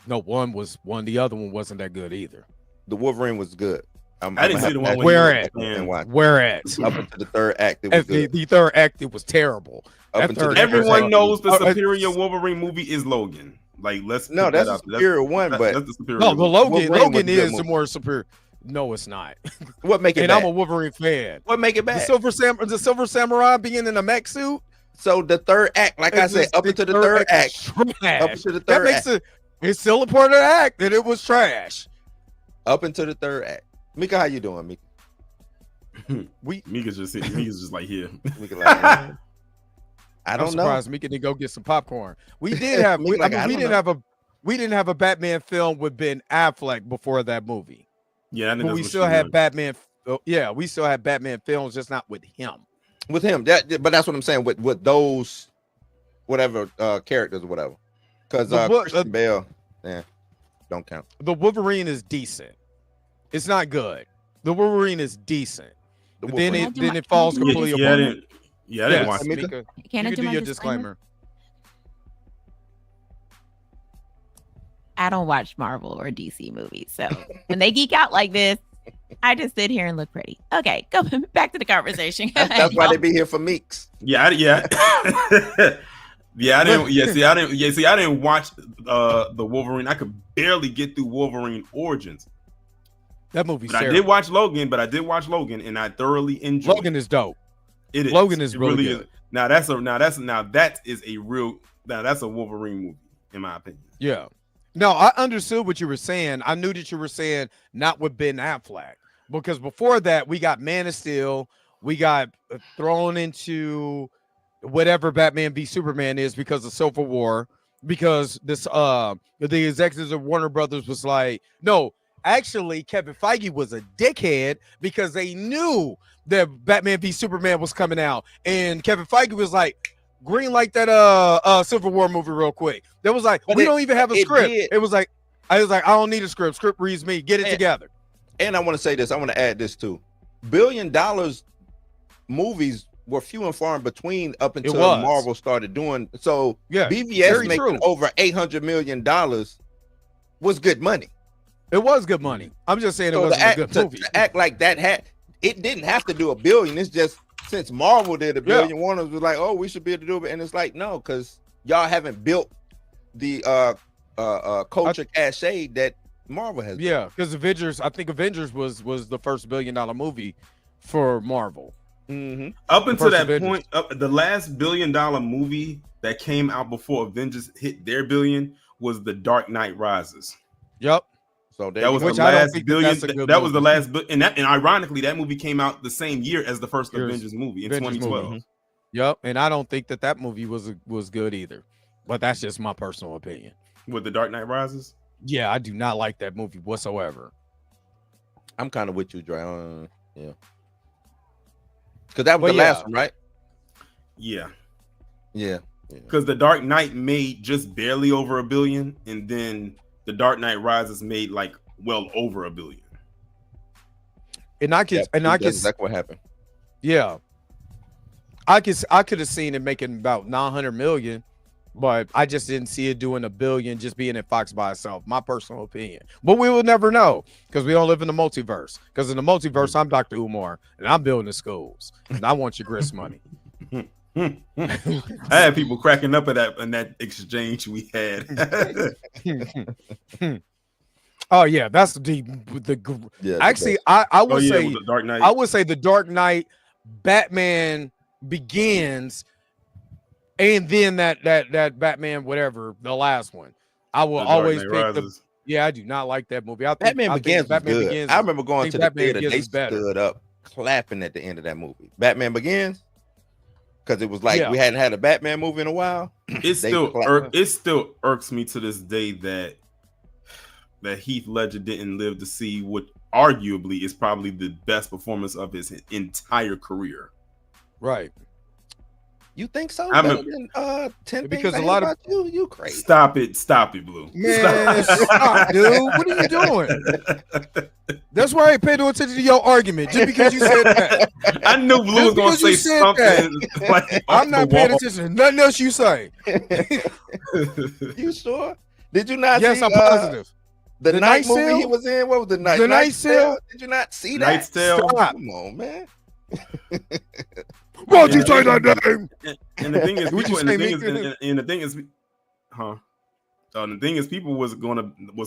No, one. The other one wasn't that good either. The Wolverine was good. I didn't see the one. Where at? Up into the third act, it was good. The third act, it was terrible. Everyone knows the superior Wolverine movie is Logan. Like, that's the superior one, but that's the superior. No, the Logan is the more superior. No, it's not. What make it and bad? I'm a Wolverine fan. What make it bad? The Silver Samurai being in a mech suit. So the third act, like I said, up into the third act. Up into the third act. It's still a part of the act that it was trash. Up into the third act. Mika, how you doing, Mika? Mika's just like here. Mika like, I don't know. Surprised Mika didn't go get some popcorn. We did have we didn't have a Batman film with Ben Affleck before that movie. Yeah, but we still had Batman. Yeah, we still had Batman films, just not with him. With him, but that's what I'm saying. With those, whatever characters or whatever, because Christian Bale, don't count. The Wolverine is decent. It's not good. The Wolverine is decent. Then it falls completely apart. I didn't watch it. Can I do your disclaimer? I don't watch Marvel or DC movies, so when they geek out like this, I just sit here and look pretty. Okay, go back to the conversation. That's why they be here for Meeks. I didn't watch the Wolverine. I could barely get through Wolverine Origins. That movie's terrible. I did watch Logan, and I thoroughly enjoyed. Logan is dope. It is. Logan is really good. Is. Now that's a Wolverine movie, in my opinion. Yeah. No, I understood what you were saying. I knew that you were saying not with Ben Affleck, because before that we got Man of Steel, we got thrown into whatever Batman v Superman is because of Civil War, because this the executives of Warner Brothers was like, no, actually Kevin Feige was a dickhead because they knew that Batman v Superman was coming out, and Kevin Feige was like, green light that Civil War movie real quick. That was like, we don't even have a script. It was like, I don't need a script. Script reads me. Get it together. And I want to say this. I want to add this too. $1 billion movies were few and far in between up until Marvel started doing. So yeah, BVS making over $800 million was good money. It was good money. I'm just saying it wasn't a good movie. To act like that it didn't have to do $1 billion. It's just since Marvel did $1 billion, Warner was like, oh, we should be able to do it. And it's like, no, because y'all haven't built the culture cachet that Marvel has. Yeah, because I think Avengers was the first $1 billion movie for Marvel. Mm-hmm. Up until that point, the last $1 billion movie that came out before Avengers hit their $1 billion was The Dark Knight Rises. Yep. So that was the last $1 billion. That was the last, and ironically, that movie came out the same year as the first Avengers movie in 2012. Movie. Yep, and I don't think that movie was good either, but that's just my personal opinion. With The Dark Knight Rises, yeah, I do not like that movie whatsoever. I'm kind of with you, Dre. Yeah, because that was the last one, right? Yeah. Because The Dark Knight made just barely over $1 billion, and then The Dark Knight Rises made like well over $1 billion. And I guess exactly what happened. Yeah, I could have seen it making about 900 million, but I just didn't see it doing $1 billion just being at Fox by itself. My personal opinion, but we will never know because we don't live in the multiverse. Because in the multiverse, I'm Dr. Umar and I'm building the schools, and I want your grist money. I had people cracking up at that in that exchange we had. Oh yeah, that's actually I would say The Dark Knight. I would say The Dark Knight, Batman Begins and then that Batman, whatever, the last one. I will always pick the. Yeah, I do not like that movie. I think Batman Begins was good. Begins I remember going to the Batman theater. Begins They stood up clapping at the end of that movie. Batman Begins, because it was like we hadn't had a Batman movie in a while. It still irks me to this day that Heath Ledger didn't live to see what arguably is probably the best performance of his entire career. Right. You think so? I mean, 10 because things a lot about you crazy. Stop it, Blue. Man, stop, dude. What are you doing? That's why I ain't paying no attention to your argument just because you said that. I knew Blue was going to say something. Like I'm not paying attention to nothing else you say. You sure? Did you not? Yes, see, I'm positive. The night movie Sale? he was in. What was the night? The Night Sale? Did you not see that? Night's Tale. Stop. Come on, man. Why'd you say that name? And the thing is, What'd people, you and say, the thing is, and the thing is, the thing is, people was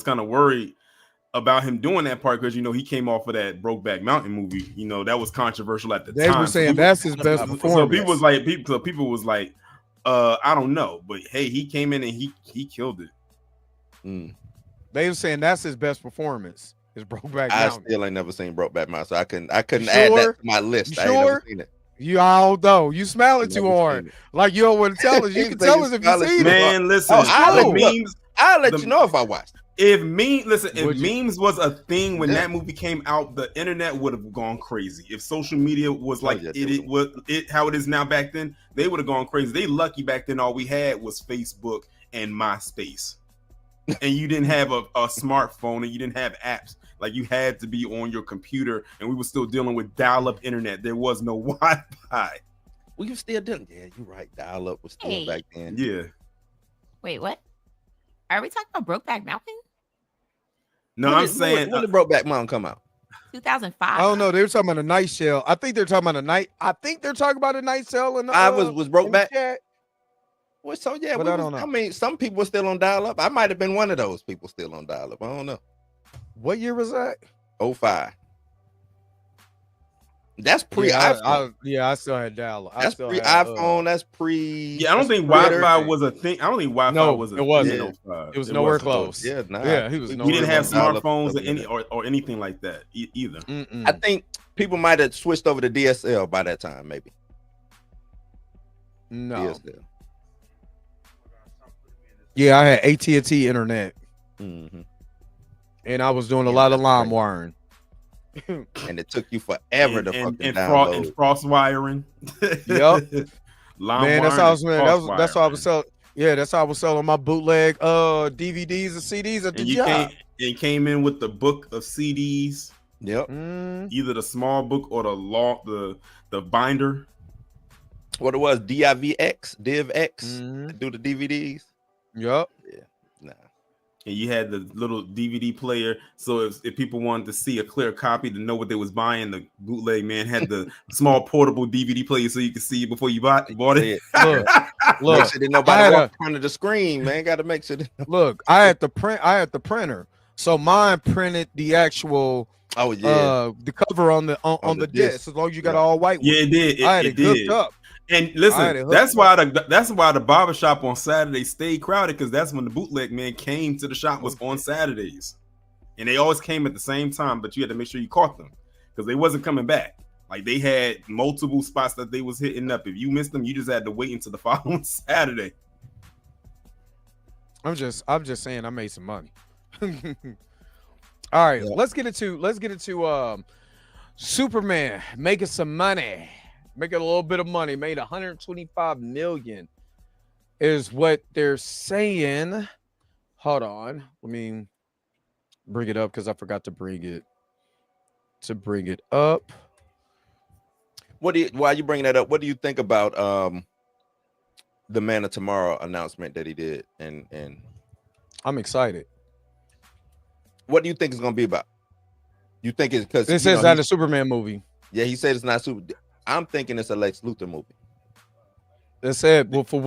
kind of worried about him doing that part because he came off of that Brokeback Mountain movie. That was controversial at the time. They were saying that's his best performance. So people was like, I don't know, but hey, he came in and he killed it. They were saying that's his best performance. Is Brokeback Mountain. I still ain't never seen Brokeback Mountain, so I couldn't add that to my list. You I ain't sure? never seen it. You all know you smiling too hard. Like you don't want to tell us. You can tell us if you see it. Man, listen. I'll let you know if I watched it. If memes was a thing when that movie came out, the internet would have gone crazy. If social media was like how it is now back then, they would have gone crazy. They lucky back then all we had was Facebook and MySpace. And you didn't have a smartphone and you didn't have apps. Like you had to be on your computer, and we were still dealing with dial-up internet. There was no Wi-Fi. Well, you still didn't. Yeah, you're right. Dial-up was still back then. Yeah. Wait, what? Are we talking about Brokeback Mountain? No, I'm saying when did Brokeback Mountain come out? 2005. I don't know. They were talking about a night sale. I think they're talking about a night. I think they're talking about a night sale. And I was Brokeback. Well, so yeah, but I don't know. I mean, some people were still on dial-up. I might have been one of those people still on dial-up. I don't know. What year was that? 05. That's pre-iPhone. I still had dial-up. That's pre-iPhone. That's pre. Yeah, I don't think Wi-Fi was a thing. I don't think Wi-Fi was a thing. It wasn't. It was nowhere close. Yeah, he was. We didn't have smartphones or anything like that either. I think people might have switched over to DSL by that time, maybe. No. DSL. Yeah, I had AT&T internet. Mm-hmm. And I was doing a lot of line wiring. And it took you forever to fucking download. And cross wiring. Yep. Man, that's how I was. That's how I was selling. Yeah, that's how I was selling my bootleg DVDs and CDs at the job. And came in with the book of CDs. Yep. Either the small book or the binder. What it was, DivX, to do the DVDs. Yep. Yeah. Nah. And you had the little DVD player, so if people wanted to see a clear copy to know what they was buying, the bootleg man had the small portable DVD player so you could see it before you bought it. Look, make sure that nobody walked in front of the screen, man. Got to make sure. Look, I had the printer, so mine printed the actual. Oh yeah, the cover on the disc. As long as you got all white. Yeah, it did. I had it hooked up. And listen, that's why the barber shop on Saturday stayed crowded, because that's when the bootleg man came to the shop, was on Saturdays, and they always came at the same time. But you had to make sure you caught them because they wasn't coming back. Like they had multiple spots that they was hitting up. If you missed them, you just had to wait until the following Saturday. I'm just saying I made some money. All right, let's get into Superman making some money. Making a little bit of money, made 125 million is what they're saying. Hold on, let me bring it up because I forgot to bring it up. While you bring that up, what do you think about the Man of Tomorrow announcement that he did? And I'm excited. What do you think it's gonna be about? You think it's because this is not a Superman movie? Yeah, he said it's not super. I'm thinking it's a Lex Luthor movie. That's it. Well, for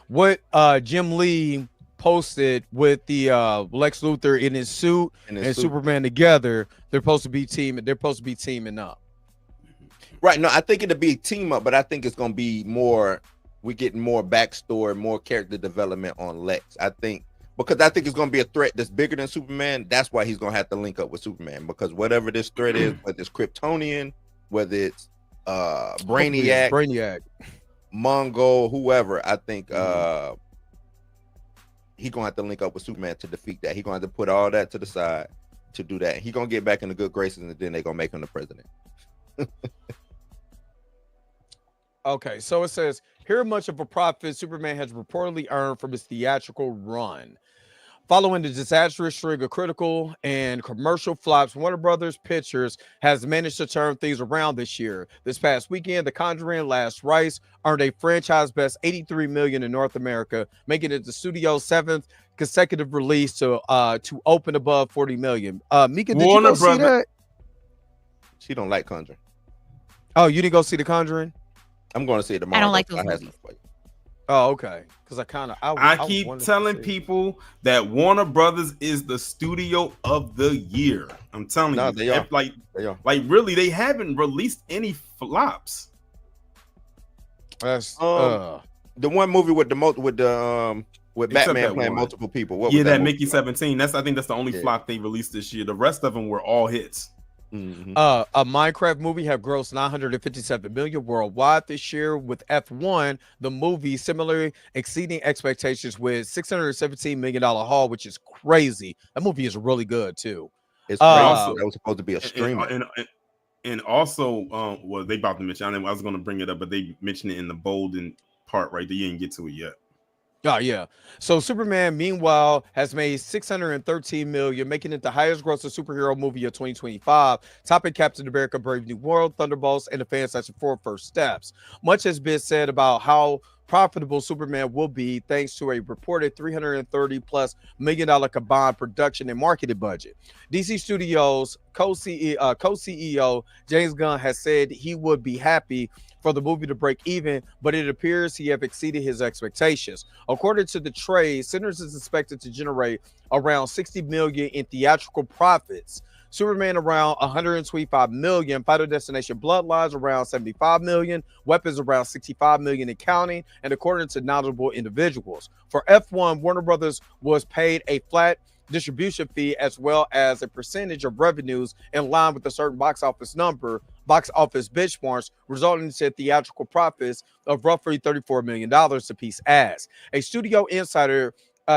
what Jim Lee posted with the Lex Luthor in his suit and Superman together, they're supposed to be teaming up. Right. No, I think it'll be a team up, but I think it's gonna be more we're getting more backstory, more character development on Lex. I think it's going to be a threat that's bigger than Superman. That's why he's going to have to link up with Superman, because whatever this threat is, whether it's Kryptonian, whether it's Brainiac, Mongol, whoever, I think he's going to have to link up with Superman to defeat that. He's going to have to put all that to the side to do that. He's going to get back in the good graces, and then they're going to make him the president. Okay, so it says, here much of a profit Superman has reportedly earned from his theatrical run. Following the disastrous string of critical and commercial flops, Warner Brothers Pictures has managed to turn things around this year. This past weekend, The Conjuring: Last Rites earned a franchise best $83 million in North America, making it the studio's 7th consecutive release to open above $40 million. Mika, did you go see that? She don't like Conjuring. Oh, you didn't go see The Conjuring? I'm going to see it tomorrow. I don't like those movies. Oh, okay. Because I keep telling people that Warner Brothers is the studio of the year. I'm telling you, they are. Like really, they haven't released any flops. That's the one movie with Batman playing multiple people. What was that Mickey 17. I think that's the only flop they released this year. The rest of them were all hits. Mm-hmm. A Minecraft movie have grossed $957 million worldwide this year, with F1 the movie similarly exceeding expectations with $617 million haul, which is crazy. That movie is really good too. It's crazy. That was supposed to be a streamer. And also, well, they about to mention. I was going to bring it up, but they mentioned it in the Bolden part right there. You didn't get to it yet. Oh, yeah. So Superman, meanwhile, has made $613 million, making it the highest grossing superhero movie of 2025, topping Captain America: Brave New World, Thunderbolts, and the Fantastic Four: First Steps. Much has been said about how profitable Superman will be thanks to a reported $330+ million combined production and marketing budget. DC Studios co-CEO James Gunn has said he would be happy for the movie to break even, but it appears he have exceeded his expectations. According to the trade, Sinners is expected to generate around $60 million in theatrical profits. Superman around $125 million, Final Destination Bloodlines around $75 million, Weapons around $65 million and counting, and according to knowledgeable individuals. For F1, Warner Brothers was paid a flat distribution fee as well as a percentage of revenues in line with a certain box office benchmarks, resulting in theatrical profits of roughly $34 million apiece. As a studio insider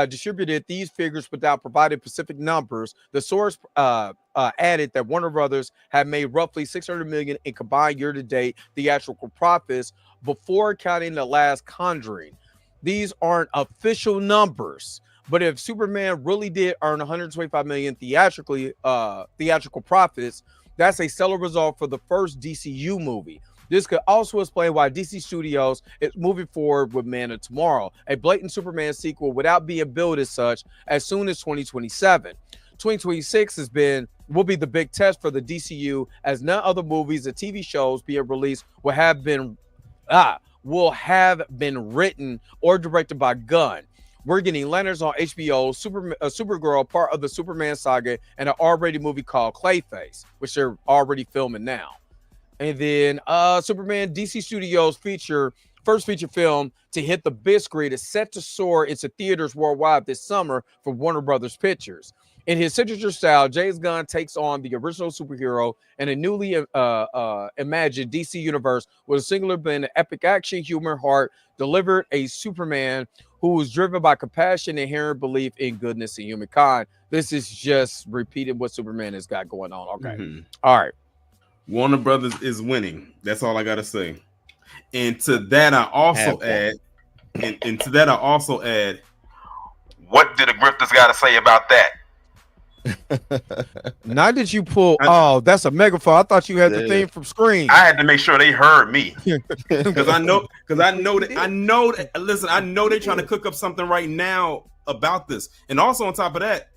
distributed these figures without providing specific numbers, the source added that Warner Brothers had made roughly $600 million in combined year-to-date theatrical profits before counting The Last Conjuring. These aren't official numbers, but if Superman really did earn $125 million theatrical profits, that's a stellar result for the first DCU movie. This could also explain why DC Studios is moving forward with Man of Tomorrow, a blatant Superman sequel without being billed as such, as soon as 2027. 2026 will be the big test for the DCU, as none other movies and TV shows being released will have been written or directed by Gunn. We're getting Lanterns on HBO, Supergirl, part of the Superman saga, and an R-rated movie called Clayface, which they're already filming now. And then Superman, DC Studios first feature film to hit the big screen is set to soar into theaters worldwide this summer for Warner Brothers Pictures. In his signature style, James Gunn takes on the original superhero in a newly imagined DC universe with a singular blend of epic action, humor, heart, delivered a Superman who is driven by compassion and inherent belief in goodness and humankind. This is just repeating what Superman has got going on. Okay. Mm-hmm. All right. Warner Brothers is winning. That's all I got to say. And to that, I also add, what did the grifters got to say about that? Now did you pull? Oh, that's a megaphone. I thought you had the thing from Scream. I had to make sure they heard me because I know that. Listen, I know they're trying to cook up something right now about this, and also on top of that,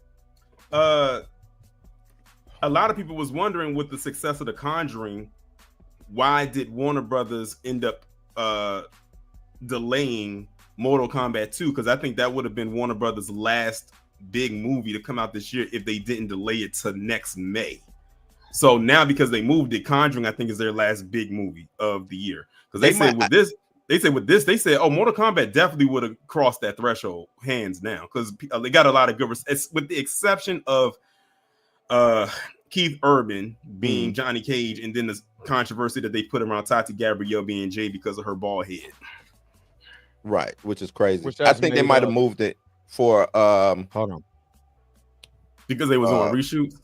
a lot of people was wondering with the success of The Conjuring, why did Warner Brothers end up delaying Mortal Kombat 2? Because I think that would have been Warner Brothers' last big movie to come out this year if they didn't delay it to next May. So now because they moved it, Conjuring I think is their last big movie of the year. Because they said with this, they said with this, they said, oh, Mortal Kombat definitely would have crossed that threshold hands down because they got a lot of good, with the exception of Keith Urban being Johnny Cage, and then the controversy that they put around Tati Gabrielle being Jay because of her bald head. Right, which is crazy. I think they might have moved it for hold on. Because they was on reshoots.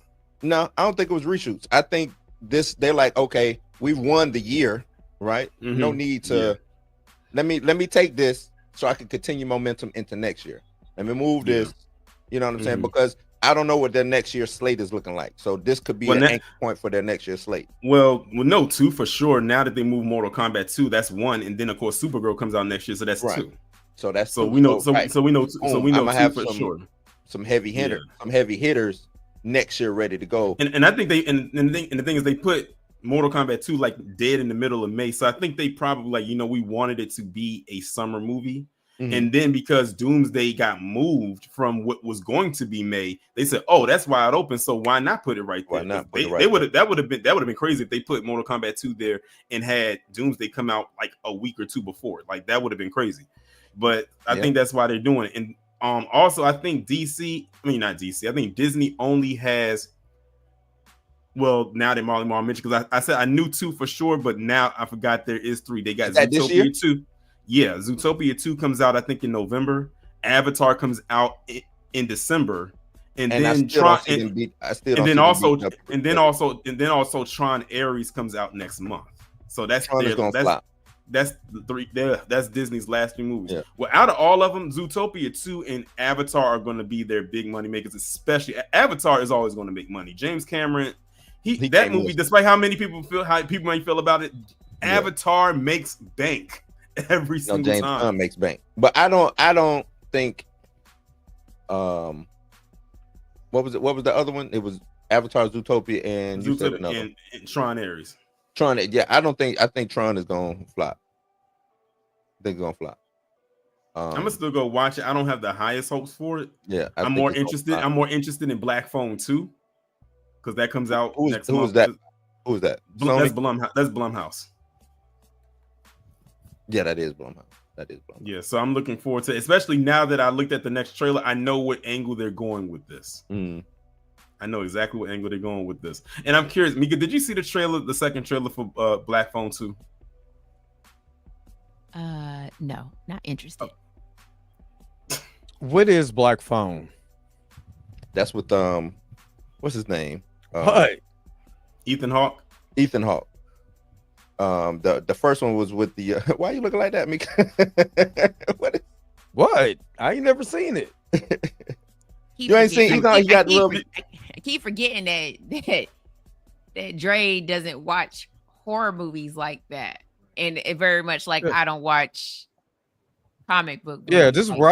No, I don't think it was reshoots. I think they're like, okay, we've won the year, right? No need to let me take this so I can continue momentum into next year. Let me move this, you know what I'm saying? Because I don't know what their next year's slate is looking like. So this could be an anchor point for their next year's slate. Well, no, 2 for sure. Now that they move Mortal Kombat 2, that's 1, and then of course Supergirl comes out next year, so that's 2. So that's so we know. So we know. So we know 2 for sure. Some heavy hitters next year ready to go. And I think they and the thing is they put Mortal Kombat 2 like dead in the middle of May. So I think they probably like, we wanted it to be a summer movie. And then because Doomsday got moved from what was going to be May, they said, "Oh, that's wide open. So why not put it right there?" That would have been crazy if they put Mortal Kombat 2 there and had Doomsday come out like a week or 2 before. Like that would have been crazy. But I think that's why they're doing it. And also I think not DC. I think Disney only has. Well, now that Marley Marl mentioned, because I said I knew 2 for sure, but now I forgot there is 3. They got Zootopia 2. Yeah, Zootopia 2 comes out, I think, in November. Avatar comes out in December, and then Tron, and then also Tron Ares comes out next month. So that's Disney's last 3 movies. Yeah. Well, out of all of them, Zootopia 2 and Avatar are going to be their big money makers. Especially Avatar is always going to make money. James Cameron, that movie, despite how many people might feel about it, Avatar makes bank. Every single James time Gunn makes bank, but I don't think what was the other one? It was Avatar, Zootopia, and you said another and Tron Ares. I think Tron is gonna flop. They're gonna flop. I'm gonna still go watch it. I don't have the highest hopes for it. Yeah, I'm more interested in Black Phone 2 because that comes out next month. Who's that? That's Blumhouse. Yeah, that is Blumhouse. Yeah, so I'm looking forward to it, especially now that I looked at the next trailer. I know what angle they're going with this. I know exactly what angle they're going with this. And I'm curious, Mika, did you see the second trailer for Black Phone 2? No, not interested. What is Black Phone? That's with what's his name? Ethan Hawke. The first one was with the why are you looking like that, Mika? What? I ain't never seen it. You ain't seen I keep forgetting that Dre doesn't watch horror movies like that. And it very much like I don't watch comic book movies. Yeah, this is like where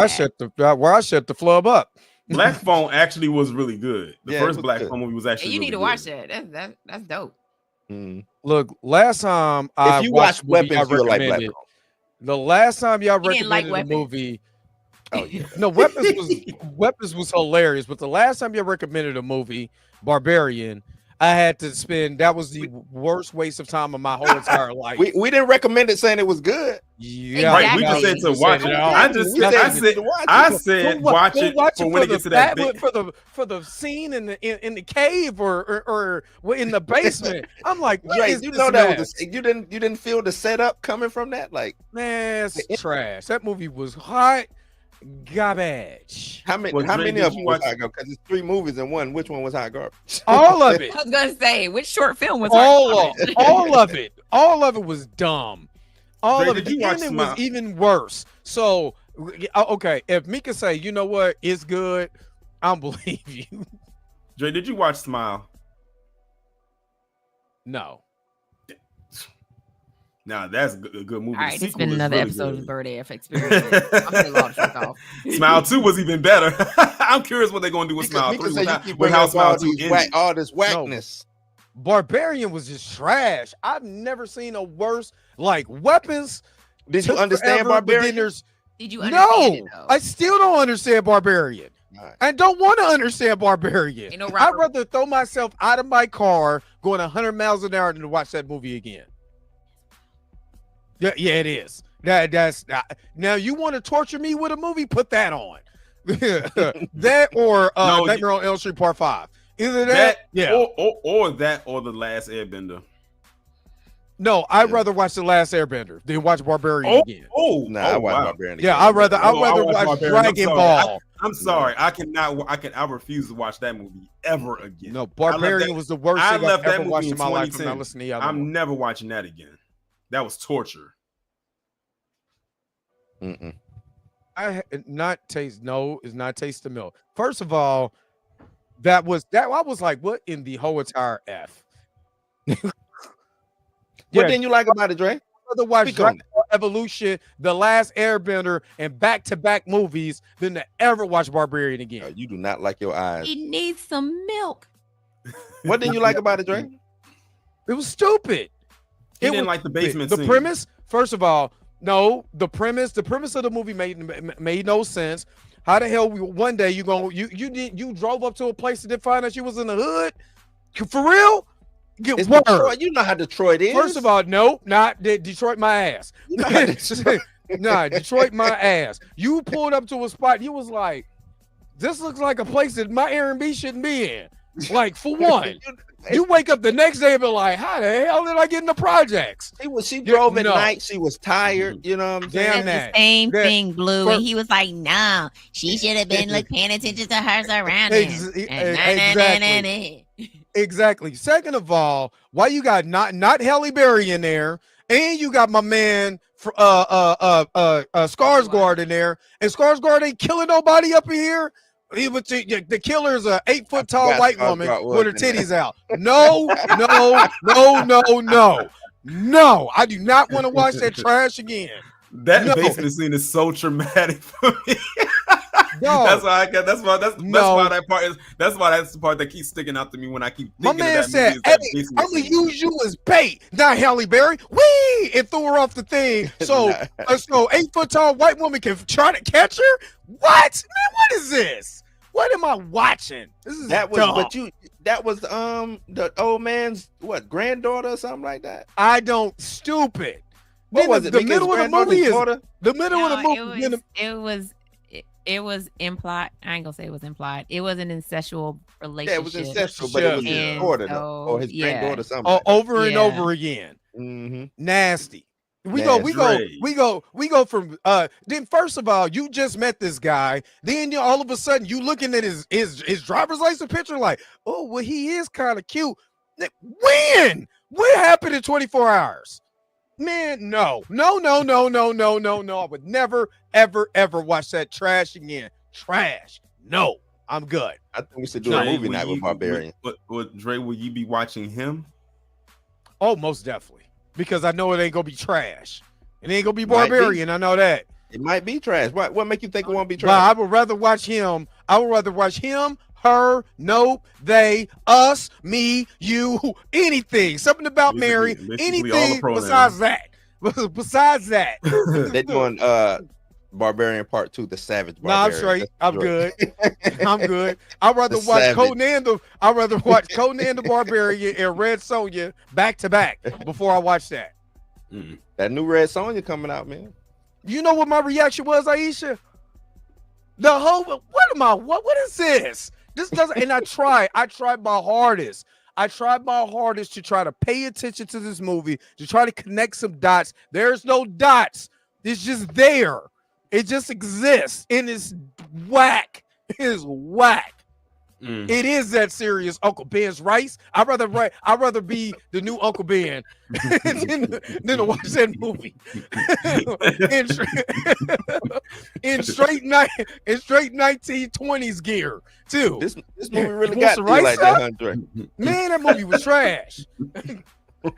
I shut the flub up. Black Phone actually was really good. The first Black Phone movie was actually you need really to watch that. That's dope. Look, last time if you watch Weapons, you'll like Black Phone. The last time y'all recommended a movie. Oh yeah. No, Weapons was hilarious, but the last time you recommended a movie, Barbarian, I had to spend. That was the worst waste of time of my whole entire life. We didn't recommend it saying it was good. Yeah, right. We just said to watch it. I said watch it for when it gets to that bit. for the scene in the cave or in the basement. I'm like, right? You know that was you didn't feel the setup coming from that, like man, it's trash. That movie was hot. Garbage. How many of them was hot garbage? Because it's 3 movies in one. Which one was hot garbage? All of it. I was gonna say, which short film was all of it? All of it was dumb. All of it. The ending was even worse. So, okay, if Mika say, you know what, it's good, I don't believe you. Dre, did you watch Smile? No. Nah, that's a good movie. All right, it's been another episode of Blerd AF experience. Smile 2 was even better. I'm curious what they're going to do with Smile 3. With how Smile 2 ended. All this whackness. No. Barbarian was just trash. I've never seen a worse. Like Weapons. Did you understand Barbarian? Did you understand it, though? I still don't understand Barbarian. Right. I don't want to understand Barbarian. I'd rather throw myself out of my car going 100 miles an hour than to watch that movie again. Yeah, it is. That's now you want to torture me with a movie? Put that on. That or Nightmare on Elm Street Part 5. Either that or that or The Last Airbender. No, I'd rather watch The Last Airbender than watch Barbarian again. I watch Barbarian again. Yeah, I'd rather watch Dragon Ball. I'm sorry. I refuse to watch that movie ever again. No, Barbarian was the worst thing I've ever watched in my life. I'm not listening to y'all. I'm never watching that again. That was torture. It's not taste the milk. First of all, that was I was like, what in the whole entire F? What didn't you like about it, Dre? Otherwise, Dragon Ball Evolution, The Last Airbender, and back-to-back movies than to ever watch Barbarian again. You do not like your eyes. It needs some milk. What didn't you like about it, Dre? It was stupid. He didn't like the basement scene. The premise, first of all, no. The premise of the movie made no sense. How the hell one day you drove up to a place and didn't find out you was in the hood? For real? It's Detroit. You know how Detroit is. First of all, no, not Detroit my ass. Nah, Detroit my ass. You pulled up to a spot, you was like, this looks like a place that my Airbnb shouldn't be in. Like, for one. You wake up the next day and be like, how the hell did I get in the projects? She drove at night. She was tired. You know what I'm saying? The same thing, Blue. And he was like, no, she should have been paying attention to her surroundings. Exactly. Second of all, why you got not Halle Berry in there, and you got my man Skarsgård in there, and Skarsgård ain't killing nobody up in here. The killer's a 8 foot tall white woman with her titties out. No. I do not want to watch that trash again. That basement scene is so traumatic for me. No. That's why that's why that's the part that keeps sticking out to me when I keep thinking my man of that said, movie. Hey, I'm gonna use you as bait, not Halle Berry. Whee! And threw her off the thing. So 8 foot tall white woman can try to catch her? What? Man, what is this? What am I watching? This is dumb. That was the old man's granddaughter or something like that. Stupid. What was it? The middle of the movie is the middle of the movie. It was implied. I ain't gonna say it was implied. It was an incestual relationship. Yeah, it was incestual, but it was his daughter or his granddaughter, something. Over and over again. Mm-hmm. Nasty. We go from then first of all, you just met this guy, then all of a sudden you looking at his driver's license picture like, oh well, he is kind of cute. When? What happened in 24 hours? Man, no. I would never, ever watch that trash again. Trash. No, I'm good. I think we should do a movie night with Barbarian. Dre, will you be watching him? Oh, most definitely. Because I know it ain't gonna be trash. It ain't gonna be Barbarian. I know that. It might be trash. What make you think it won't be trash? I would rather watch him. Her, nope, they, us, me, you, anything. Something about Mary, anything besides that. Besides that. They're doing Barbarian Part 2, The Savage Barbarian. Nah, I'm straight. I'm good. I'm good. I'd rather watch Conan the Barbarian and Red Sonja back to back before I watch that. That new Red Sonja coming out, man. You know what my reaction was, Aisha? What is this? This doesn't, and I tried my hardest. I tried my hardest to try to pay attention to this movie, to try to connect some dots. There's no dots. It's just there. It just exists, and it's whack. It is whack. It is that serious. Uncle Ben's rice. I'd rather be the new Uncle Ben than to watch that movie. in straight 1920s gear too. This movie really got you like that, Andre. Man, that movie was trash. At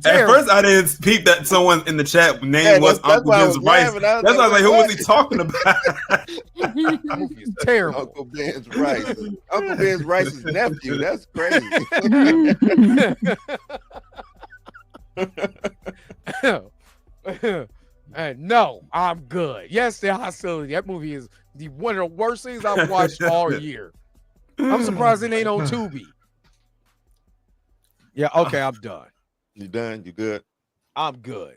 first, I didn't peep that someone in the chat name was Uncle Ben's rice. That's why I was like, who was he talking about? That movie is terrible. Uncle Ben's rice. Uncle Ben's rice's nephew. That's crazy. No, I'm good. Yes, the hostility. That movie is one of the worst things I've watched all year. I'm surprised it ain't on Tubi. Yeah, okay, I'm done. You done? You good? I'm good.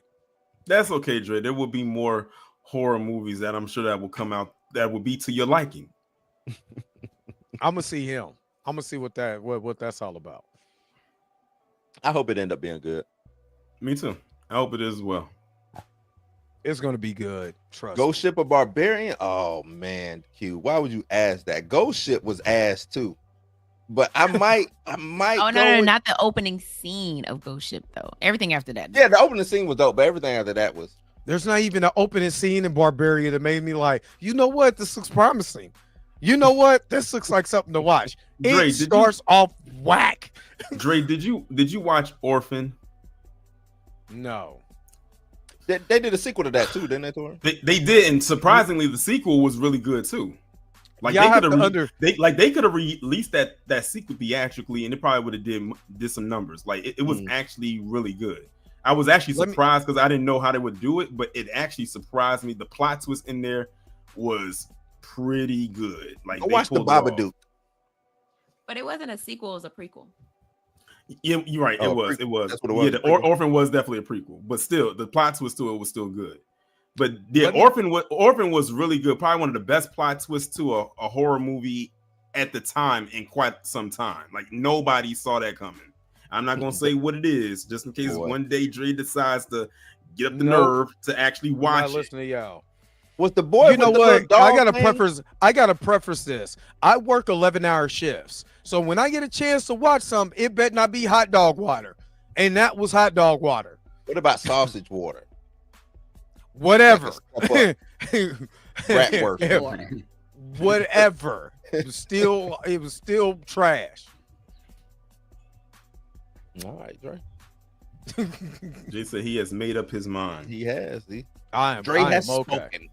That's okay, Dre. There will be more horror movies that I'm sure that will come out that will be to your liking. I'm gonna see him. I'm gonna see what that's all about. I hope it end up being good. Me too. I hope it is as well. It's gonna be good. Trust Ghost Ship a Barbarian? Oh man, Q. Why would you ask that? Ghost Ship was ass too. But I might Oh no, not the opening scene of Ghost Ship though. Everything after that. Yeah, the opening scene was dope, but everything after that was. There's not even an opening scene in Barbarian that made me like, you know what? This looks promising. You know what? This looks like something to watch. Dre, It starts off whack. Dre, did you watch Orphan? No. They did a sequel to that too, didn't they, Tori? They did, and surprisingly, the sequel was really good too. Like Y'all they could have released that sequel theatrically, and it probably would have did some numbers. Like it was actually really good. I was actually surprised because I didn't know how they would do it, but it actually surprised me. The plot twist in there was pretty good. Like I watched the Babadook, but it wasn't a sequel; it was a prequel. Yeah, you're right. It was. That's what it was. Yeah, the Orphan was definitely a prequel, but still, the plot twist to it was still good. But yeah, Orphan was really good. Probably one of the best plot twists to a horror movie at the time in quite some time. Like nobody saw that coming. I'm not gonna say what it is, just in case one day Dre decides to get up the nerve to actually watch it. Listen to y'all. Was the boy? You know what? I gotta preface this. I work 11-hour shifts, so when I get a chance to watch something, it better not be hot dog water, and that was hot dog water. What about sausage water? Whatever. Bratwurst. Whatever. It was still trash. All right, Dre. Jay said he has made up his mind. He has. Dre has okay. spoken.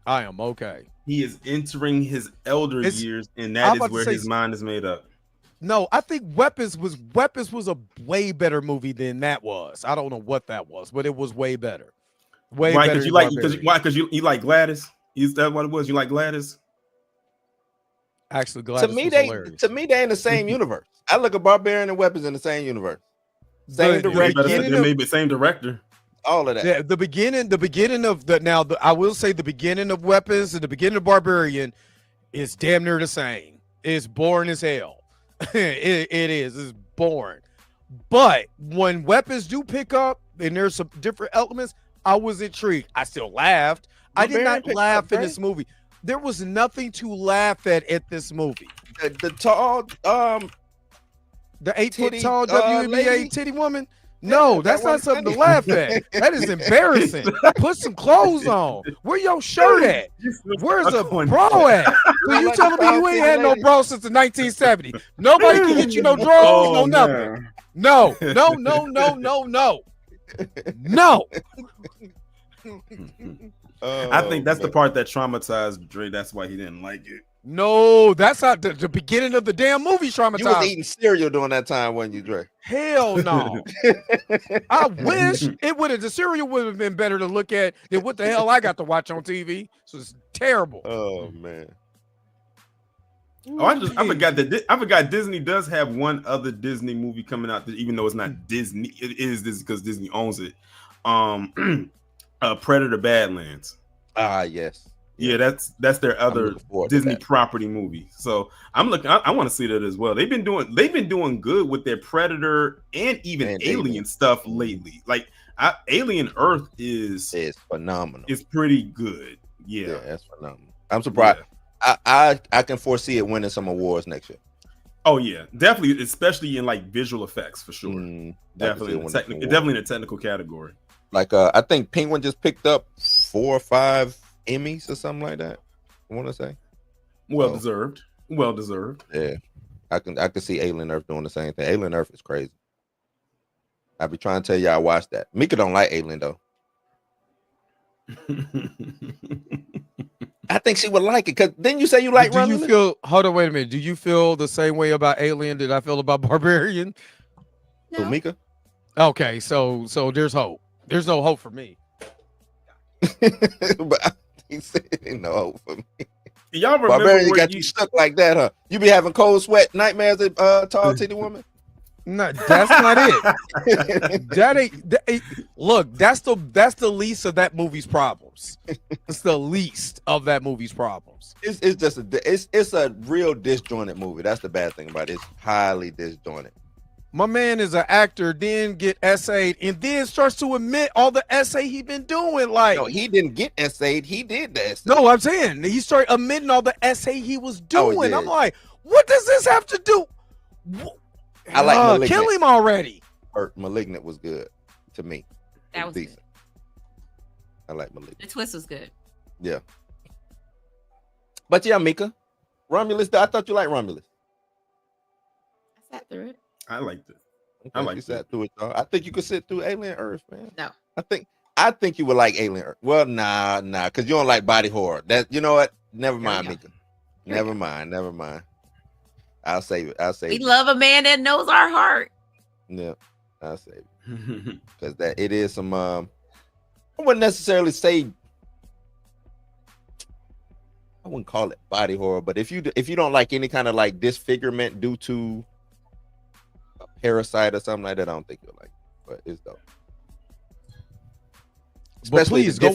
I am okay. He is entering his elder years, and that is where his mind is made up. No, I think Weapons was a way better movie than that was. I don't know what that was, but it was way better. Way better. Because you like Gladys? Is that what it was? You like Gladys? Actually, Gladys to me, they in the same universe. I look at Barbarian and Weapons in the same universe. Same director. Same director. All of that. Yeah, the beginning of I will say the beginning of Weapons and the beginning of Barbarian is damn near the same. It's boring as hell. It is. It's boring. But when Weapons do pick up and there's some different elements, I was intrigued. I still laughed. I did not laugh in this movie. There was nothing to laugh at this movie. The tall, the 8-foot tall WNBA titty woman. No, that's not something to laugh at. That is embarrassing. Put some clothes on. Where your shirt at? Where's the bra at? So you telling me you ain't had no bra since the 1970s? Nobody can get you no drawers, no nothing. No. I think that's the part that traumatized Dre. That's why he didn't like it. No, that's not the beginning of the damn movie. Traumatized. You was eating cereal during that time, wasn't you, Dre? Hell no. I wish it would have. The cereal would have been better to look at than what the hell I got to watch on TV. So it's terrible. Oh man. Oh, I forgot Disney does have one other Disney movie coming out, even though it's not Disney. It is this because Disney owns it. Predator Badlands. Yes. Yeah, that's their other Disney property movie. So I want to see that as well. They've been doing good with their Predator and even Alien stuff lately. Like Alien Earth is phenomenal. It's pretty good. Yeah, that's phenomenal. I'm surprised. Yeah. I can foresee it winning some awards next year. Oh yeah, definitely, especially in like visual effects for sure. Definitely in the technical category. Like I think Penguin just picked up 4 or 5 Emmys or something like that. I want to say. Well deserved. Yeah, I can see Alien Earth doing the same thing. Alien Earth is crazy. I be trying to tell y'all watch that. Mika don't like Alien though. I think she would like it because then you say you like. Do you feel? Hold on, wait a minute. Do you feel the same way about Alien that I feel about Barbarian? No. Mika. Okay, so there's hope. There's no hope for me. But he said no hope for me. Y'all remember Barbarian got you stuck like that, huh? You be having cold sweat nightmares at tall titty woman? No, that's not it. Look, that's the least of that movie's problems. It's the least of that movie's problems. It's just it's a real disjointed movie. That's the bad thing about it. It's highly disjointed. My man is an actor, then get essayed, and then starts to admit all the essay he been doing. Like, no, he didn't get essayed. He did the essay. No, I'm saying he started admitting all the essay he was doing. yeah. I'm like, what does this have to do? I like Malignant. Kill him already. Malignant was good to me. That was decent. good. I like Malignant. The twist was good. Yeah. But yeah, Mika, Romulus. I thought you liked Romulus. I sat through it. I liked it. Okay, I liked you sat through it, though. I think you could sit through Alien Earth, man. No. I think you would like Alien Earth. Well, nah, because you don't like body horror. That you know what? Never mind, Mika. Never mind. I'll save it. We love a man that knows our heart. Yeah, I'll save it. Because that it is some I wouldn't necessarily say I wouldn't call it body horror, but if you don't like any kind of like disfigurement due to a parasite or something like that, I don't think you'll like it. But it's dope. But please go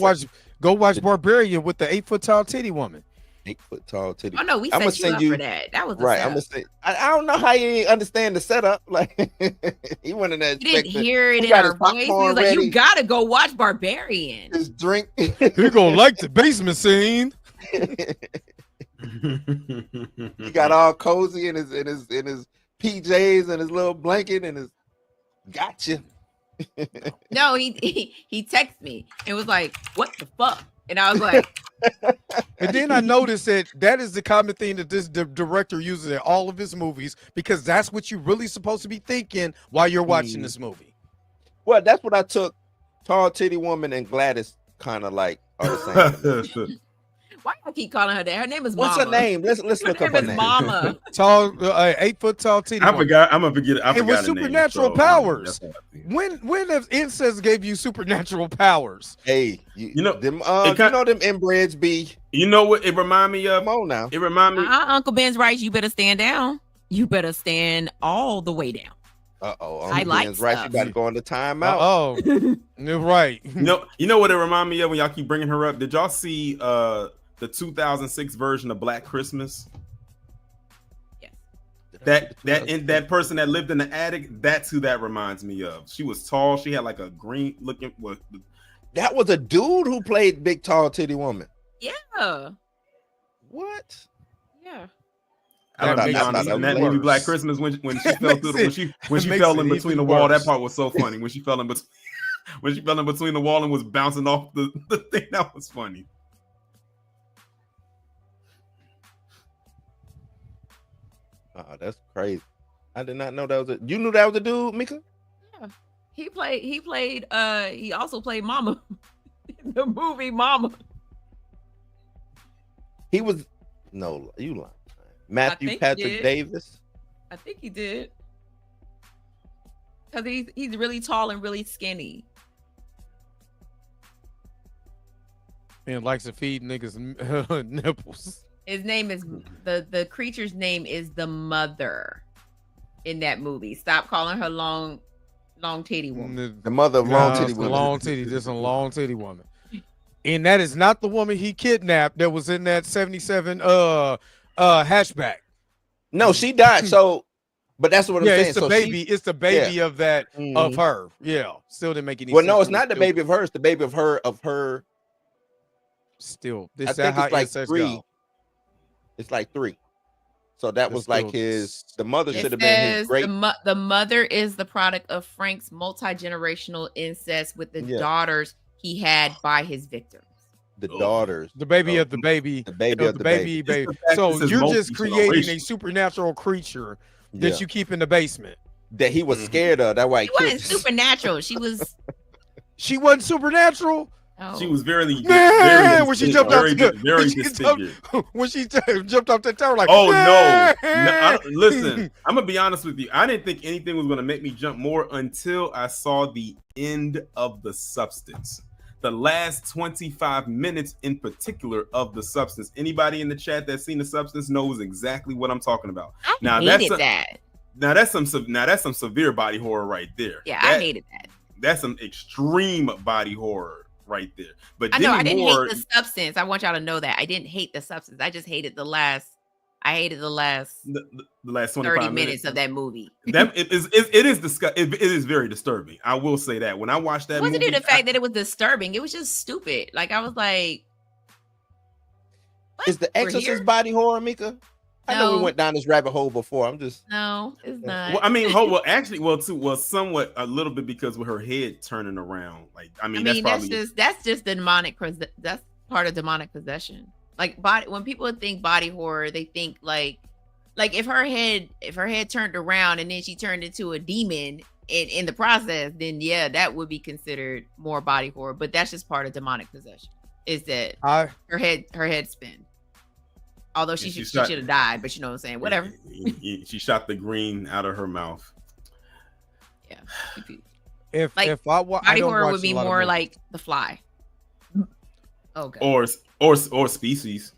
watch Barbarian with the 8-foot tall titty woman. 8-foot tall titty. Oh no, we set you up for that. That was right. I'm gonna say I don't know how you didn't understand the setup. Like he went in there. You didn't hear it in our voice. He was like, "You gotta go watch Barbarian." Just drink. You're gonna like the basement scene. He got all cozy in his PJs and his little blanket and his gotcha. No, he texted me and was like, "What the fuck?" And I was like, and then I noticed that is the common thing that this director uses in all of his movies, because that's what you're really supposed to be thinking while you're watching this movie. Well, that's what I took. Tall Titty Woman and Gladys kind of like are the same. why do I keep calling her that? Her name is Mama. What's her name? Let's look up her name. Mama. Tall, 8-foot tall titty. I forgot. I'm gonna forget. I it forgot was her supernatural name, powers. When have incest gave you supernatural powers? Hey, you know them. You know them inbreds be. You know what it remind me of? Come on now. It remind me. Uncle Ben's right. You better stand down. You better stand all the way down. I like right. You got to go on the timeout. Oh, you're right. You know what it remind me of when y'all keep bringing her up? Did y'all see the 2006 version of Black Christmas? Yes. That person that lived in the attic. That's who that reminds me of. She was tall. She had like a green looking. That was a dude who played Big Tall Titty Woman. Yeah. What? Yeah. I'm gonna be honest. In that movie, Black Christmas, when she fell through when she fell in between the wall, that part was so funny. When she fell in between the wall and was bouncing off the thing, that was funny. Oh, that's crazy. I did not know that was you knew that was a dude, Mika? Yeah. He also played Mama in the movie Mama. He was you lying. Matthew Patrick Davis. I think he did. Because he's really tall and really skinny. And likes to feed niggas nipples. His name is the creature's name is the Mother in that movie. Stop calling her long titty woman. The mother of long titty woman. Long titty, just a long titty woman. And that is not the woman he kidnapped that was in that 77 hatchback. No, she died. So, but that's what I'm saying. It's the baby. It's the baby of that of her. Yeah, still didn't make any sense. Well, no, it's not the baby of her. It's the baby of her. Still, I think it's like 3. Go. It's like 3. So that was like the mother should have been his great. The mother is the product of Frank's multi-generational incest with the daughters he had by his victims. The daughters, the baby of the baby, the baby of the baby. So you're just creating a supernatural creature that you keep in the basement that he was scared of. That why she wasn't supernatural. She was. She wasn't supernatural. Oh. She was very when she jumped off the tower, like, oh no, listen, I'm gonna be honest with you. I didn't think anything was gonna make me jump more until I saw the end of The Substance. The last 25 minutes in particular of The Substance. Anybody in the chat that's seen The Substance knows exactly what I'm talking about. I hated that. Now that's some severe body horror right there. Yeah, I hated that. That's some extreme body horror right there. But I know I Demi didn't Moore, hate the substance. I want y'all to know that I didn't hate the substance. I just hated the last. I hated the last the last 30 minutes of that movie. That it is very disturbing. I will say that when I watched that Wasn't movie, it the fact that it was disturbing? It was just stupid. Like I was like, what? Is The Exorcist body horror, Mika? I know we went down this rabbit hole before. I'm just no, it's not. Well, I mean, somewhat a little bit because with her head turning around. Like, I mean that's just demonic. That's part of demonic possession. Like when people think body horror, they think like if her head turned around and then she turned into a demon in the process, then yeah, that would be considered more body horror. But that's just part of demonic possession. Is that her head spin? Although she should have died, but you know what I'm saying. Whatever. She shot the green out of her mouth. Yeah. If body horror would be more like The Fly. Okay. Or Species.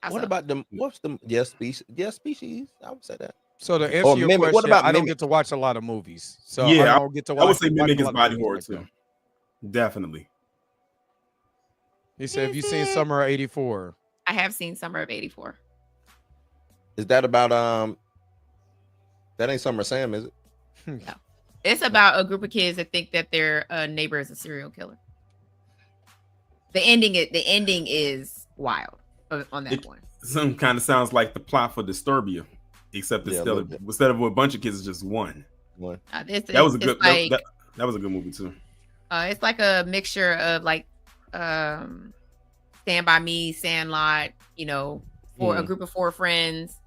What about them? What's the Species? Yeah, Species. I would say that. So to answer your question, what about I don't get to watch a lot of movies. So yeah, I don't get to watch. I would say Mimic is body horror too. Definitely. He said, "Have you seen Summer of '84?" I have seen Summer of '84. Is that about that ain't Summer Sam, is it? No. It's about a group of kids that think that their neighbor is a serial killer. The ending is wild on that one. Some kind of sounds like the plot for Disturbia, except instead of a bunch of kids, it's just one. That was a good that was a good movie too. It's like a mixture of like Stand By Me, Sandlot, for a group of 4 friends.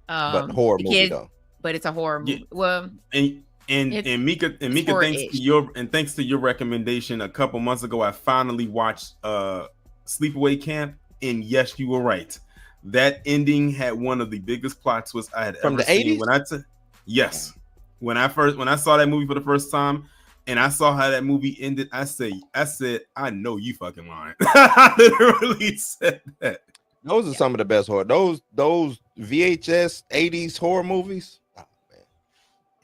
But horror movie kids, though. But it's a horror movie. Yeah. Well, and Mika, thanks to your recommendation a couple months ago, I finally watched Sleepaway Camp, and yes, you were right. That ending had one of the biggest plot twists I had from ever the 80s? seen. When I saw that movie for the first time, and I saw how that movie ended, I said, I know you fucking lying. I literally said that. Those are some of the best horror. Those VHS 80s horror movies. Oh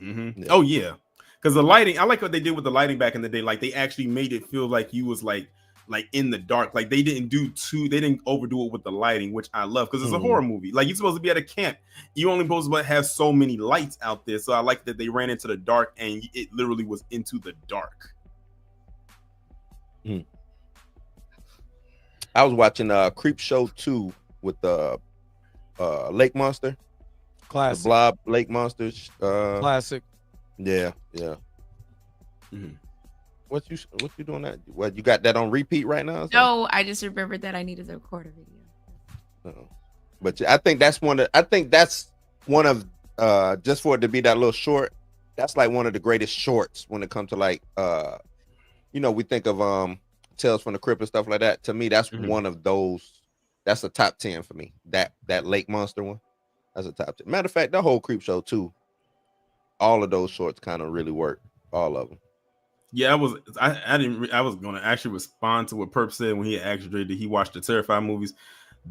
man. Mm-hmm. Yeah. Oh yeah, because the lighting. I like what they did with the lighting back in the day. Like they actually made it feel like you was like in the dark. Like they didn't overdo it with the lighting, which I love because it's a horror movie. Like you're supposed to be at a camp. You only supposed to have so many lights out there. So I like that they ran into the dark and it literally was into the dark. I was watching Creep Show 2 with the Lake Monster. Classic. The Blob Lake Monsters. Classic. Yeah. Mm-hmm. What you doing that? What, you got that on repeat right now? No, I just remembered that I needed to record a video. But I think that's one of just for it to be that little short, that's like one of the greatest shorts when it comes to like we think of Tales from the Crypt and stuff like that. To me, that's one of those. That's a top 10 for me. That Lake Monster one. That's a top 10. Matter of fact, the whole Creep Show too. All of those shorts kind of really work. All of them. Yeah, I was going to actually respond to what Perp said when he asked Dre that he watched the Terrifier movies.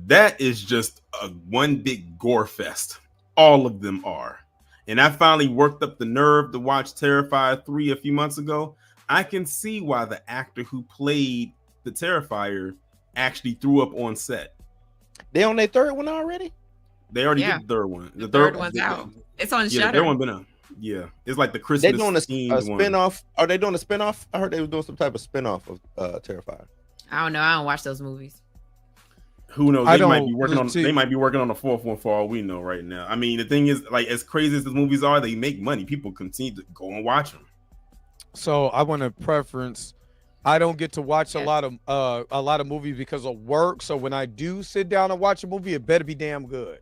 That is just a one big gore fest. All of them are. And I finally worked up the nerve to watch Terrifier 3 a few months ago. I can see why the actor who played the Terrifier actually threw up on set. They on their third one already? They already did the third one. The third one's out. It's on Shudder. The third one been out. Yeah, it's like the Christmas. They're doing a spinoff. Are they doing a spinoff? I heard they were doing some type of spinoff of Terrifier. I don't know. I don't watch those movies. Who knows? They might be working on the fourth one for all we know right now. I mean, the thing is, like, as crazy as the movies are, they make money. People continue to go and watch them. So I want to preference. I don't get to watch a lot of movies because of work. So when I do sit down and watch a movie, it better be damn good.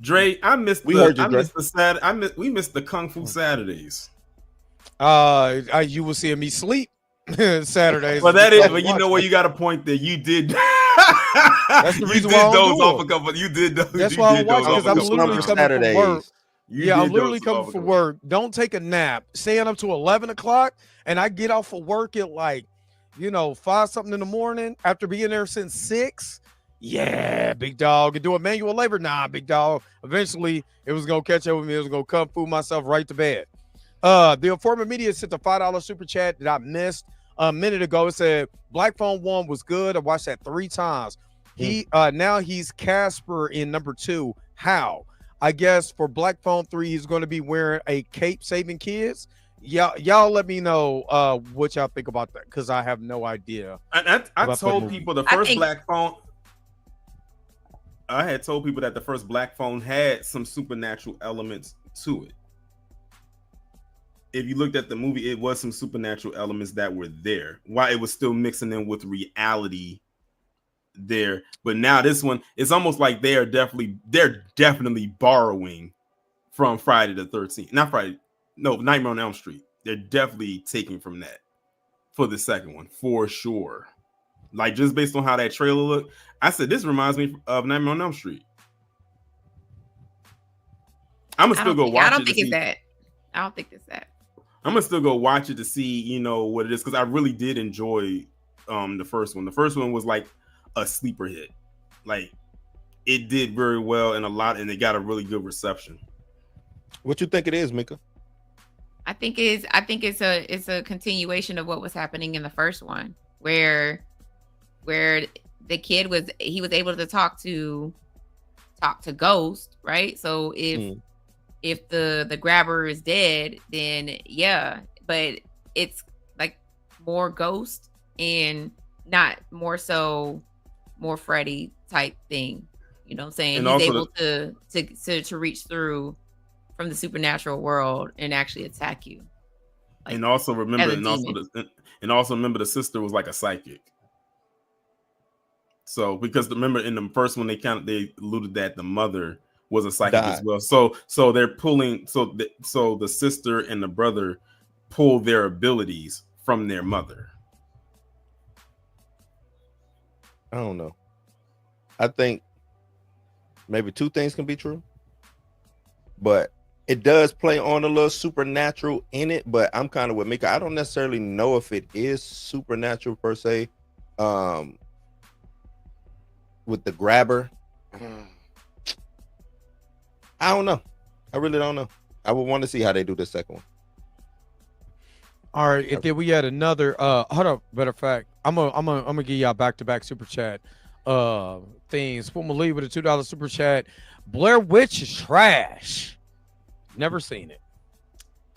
Dre, we missed the Kung Fu Saturdays. You will see me sleep Saturdays. Well, that is, but you know what? You got a point there. You did. That's the reason why you did those. That's why I'm watching because I'm literally coming from work. I'm literally coming from work. Don't take a nap. Staying up to 11 o'clock, and I get off of work at 5 something in the morning after being there since 6. Yeah, big dog. Could do a manual labor. Nah, big dog. Eventually, it was gonna catch up with me. It was gonna kung fu myself right to bed. The Informer Media sent a $5 super chat that I missed a minute ago. It said Black Phone 1 was good. I watched that 3 times. Now he's Casper in number 2. How? I guess for Black Phone 3, he's going to be wearing a cape saving kids. Y'all let me know what y'all think about that, because I have no idea. I told people the first Black Phone. I had told people that the first Black Phone had some supernatural elements to it. If you looked at the movie, it was some supernatural elements that were there, while it was still mixing in with reality there. But now this one, it's almost like they're definitely borrowing from Friday the 13th. Nightmare on Elm Street. They're definitely taking from that for the second one, for sure. Like, just based on how that trailer looked, I said this reminds me of Nightmare on Elm Street. I'm gonna still go watch it. I don't think it's that. I don't think it's that. I'm gonna still go watch it to see, what it is, because I really did enjoy the first one. The first one was like a sleeper hit. Like, it did very well and it got a really good reception. What you think it is, Mika? I think it's a continuation of what was happening in the first one, where the kid was able to talk to Ghost, right? So if the grabber is dead, then yeah, but it's like more Ghost and not more Freddy type thing. You know what I'm saying? And he's also able to reach through from the supernatural world and actually attack you. Like, and also remember the sister was like a psychic. So because remember in the first one they alluded that the mother was a psychic as well. So they're pulling so the sister and the brother pull their abilities from their mother. I don't know. I think maybe 2 things can be true, but it does play on a little supernatural in it. But I'm kind of with Mika. I don't necessarily know if it is supernatural per se. With the grabber, I don't know. I really don't know. I would want to see how they do the second one. All right, if then we had another hold up, matter of fact, I'm gonna give y'all back-to-back super chat things. We'll leave with a $2 super chat. Blair Witch is trash. Never seen it.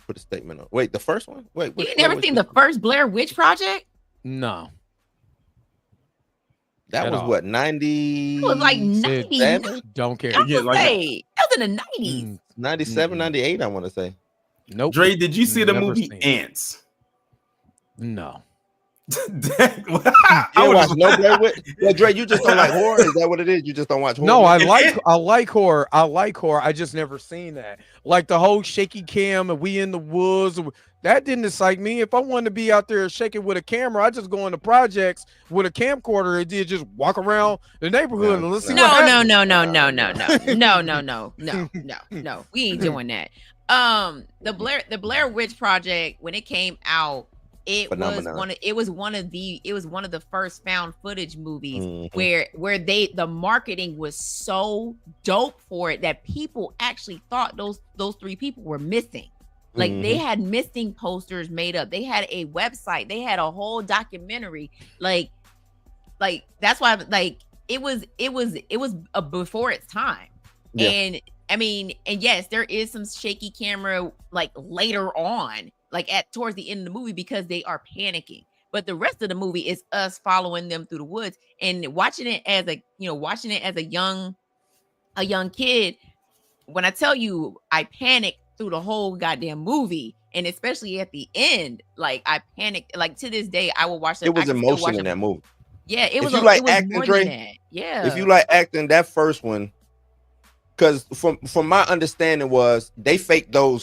Put a statement on. Wait, the first one? Wait, you never seen the first Blair Witch Project? No. That was what, 90? It was like 90. Don't care. That was in the 90s. 97, 98, I want to say. Nope. Dre, did you see the movie Ants? No. I watch no Blair Witch. Well, Dre, you just don't like horror. Is that what it is? You just don't watch horror? No, I like horror. I like horror. I just never seen that. Like the whole shaky cam and we in the woods. That didn't excite me. If I wanted to be out there shaking with a camera, I just go into projects with a camcorder and did just walk around the neighborhood and listen. No. We ain't doing that. The Blair Witch Project, when it came out, it was one of the first found footage movies where the marketing was so dope for it that people actually thought those 3 people were missing. Like they had missing posters made up. They had a website. They had a whole documentary. Like that's why it was before its time. Yeah. And I mean, and yes, there is some shaky camera like later on, like towards the end of the movie because they are panicking. But the rest of the movie is us following them through the woods and watching it as a young kid. When I tell you I panicked through the whole goddamn movie, and especially at the end, like I panicked. Like to this day, I will watch that. It was emotion in that movie. Yeah, it was. If you like acting, more Dre, than that. Yeah. If you like acting, that first one, because from my understanding was they faked them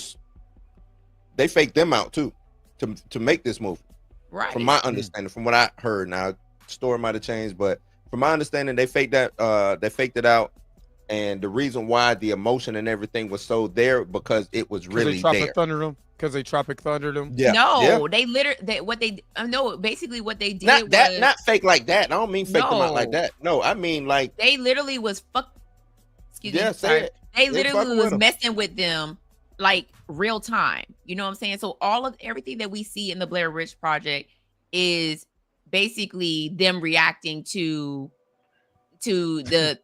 out too to make this movie. Right. From my understanding, from what I heard, now story might have changed, but from my understanding, they faked it out And the reason why the emotion and everything was so there because it was really there. Because they Tropic Thundered them. Yeah. No, they literally basically what they did not fake like that. I don't mean fake them out like that. No, I mean like they literally was excuse me. Say it. They literally was messing with them like real time. You know what I'm saying? So everything that we see in the Blair Witch Project is basically them reacting to the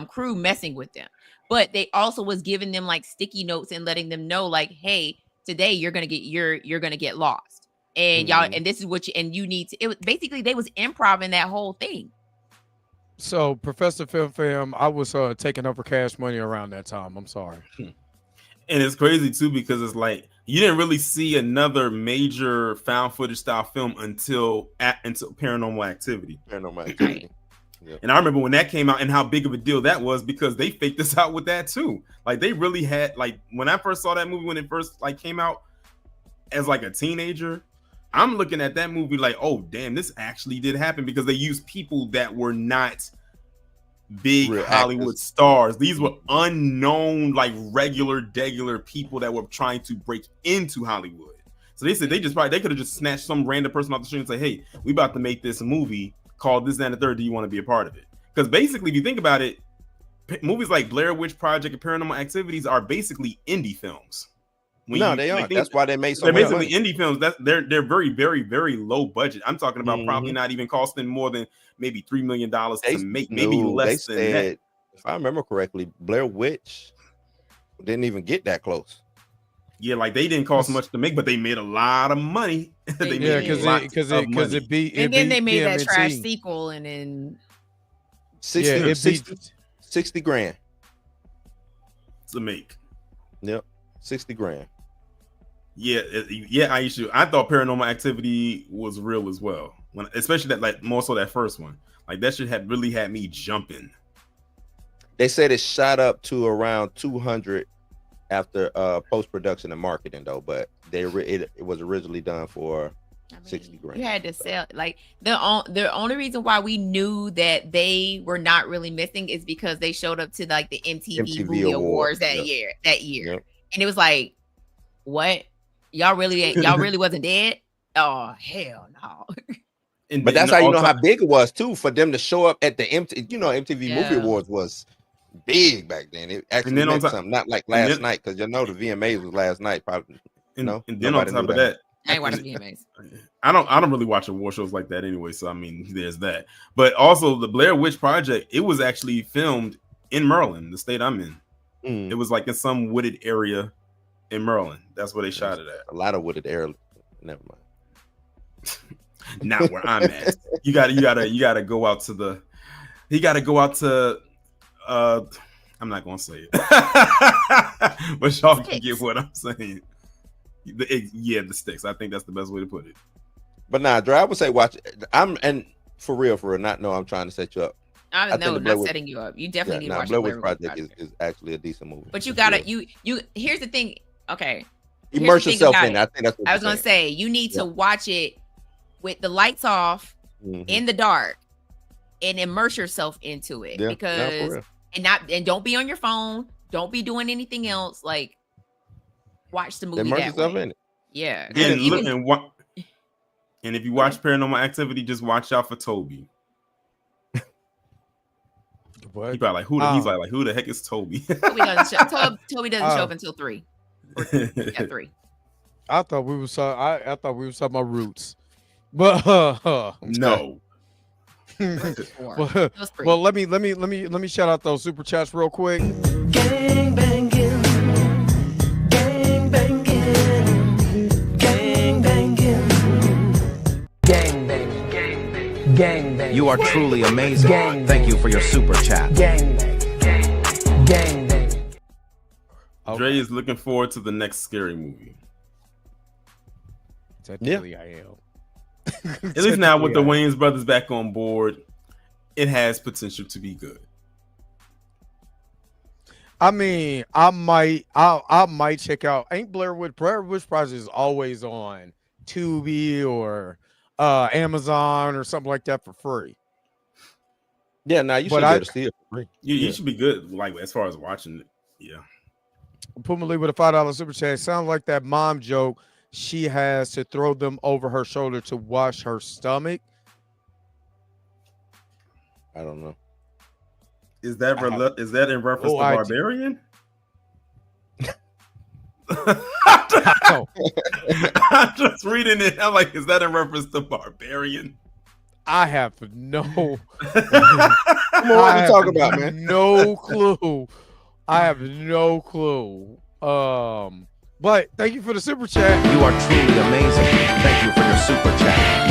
crew messing with them. But they also was giving them like sticky notes and letting them know like, hey, today you're gonna get lost, and y'all, and this is what you need to. It was basically they was improv that whole thing. So Professor Fim, I was taking over Cash Money around that time. I'm sorry. And it's crazy too because it's like you didn't really see another major found footage style film until Paranormal Activity. Yep. And I remember when that came out and how big of a deal that was because they faked us out with that too. Like they really had like when I first saw that movie when it first like came out as like a teenager, I'm looking at that movie like, oh damn, this actually did happen because they used people that were not big real Hollywood actors. Stars. These were unknown, like regular people that were trying to break into Hollywood. So they said they could have just snatched some random person off the street and say, hey, we about to make this movie called This, That, and the Third. Do you want to be a part of it? Because basically, if you think about it, movies like Blair Witch Project and Paranormal Activities are basically indie films. They are. That's why they made so they're much basically money. Indie films. They're very, very, very low budget. I'm talking about probably not even costing more than maybe $3 million to make, maybe less than that. If I remember correctly, Blair Witch didn't even get that close. Yeah, like they didn't cost much to make, but they made a lot of money. Because it beat. And then they made that trash sequel, and then 60 grand to make. Yep, 60 grand. Yeah, I thought Paranormal Activity was real as well. Especially that, like more so that first one, like that shit had really had me jumping. They said it shot up to around 200 after post-production and marketing though, but it was originally done for 60 grand. You had to sell like the only reason why we knew that they were not really missing is because they showed up to like the MTV Movie Awards that year. Yep. And it was like, what? Y'all really wasn't dead? Oh hell no. But that's how you know how big it was too for them to show up at the MTV Movie Awards was big back then. It actually meant something, not like last night, because the VMAs was last night. Probably, and then on top of that, I ain't watching VMAs. I don't really watch award shows like that anyway. So I mean, there's that. But also the Blair Witch Project, it was actually filmed in Maryland, the state I'm in. It was like in some wooded area in Maryland. That's where they shot it at. A lot of wooded area. Never mind. Not where I'm at. You gotta go out to the. You gotta go out to. I'm not gonna say it, but y'all can get what I'm saying. The sticks. I think that's the best way to put it. But nah, Dre, I would say watch it. And for real, not know I'm trying to set you up. I know, not setting you up. You definitely need to watch Blair Witch Project is actually a decent movie. But you gotta you. Here's the thing. Okay, immerse yourself in it. I think that's what I was gonna say. You need to watch it with the lights off, in the dark, and immerse yourself into it because. And don't be on your phone. Don't be doing anything else. Like, watch the movie. Immerse yourself in it. Yeah. And if you watch Paranormal Activity, just watch out for Toby. What? He's like, who the heck is Toby? Toby doesn't show up until 3. At 3. I thought we were talking about Roots, but no. well, let me shout out those super chats real quick. Gang banging, gang banging, gang banging, gang banging, gang banging. You are truly amazing. Thank you for your super chat. Gang banging, gang banging. Dre is looking forward to the next scary movie. Technically, I am. At least now with the Wayans brothers back on board, it has potential to be good. I mean, I might check out. Ain't Blair Witch Project is always on Tubi or Amazon or something like that for free. Yeah, now you should But be I- able to see it for free. You should be good, like as far as watching it. Yeah. Puma with a $5 super chat. Sounds like that mom joke. She has to throw them over her shoulder to wash her stomach. I don't know. Is that in reference to Barbarian? Oh, I'm just reading it. I'm like, is that in reference to Barbarian? I have no. What are you talking about, man? No clue. I have no clue. But thank you for the super chat. You are truly amazing. Thank you for your super chat.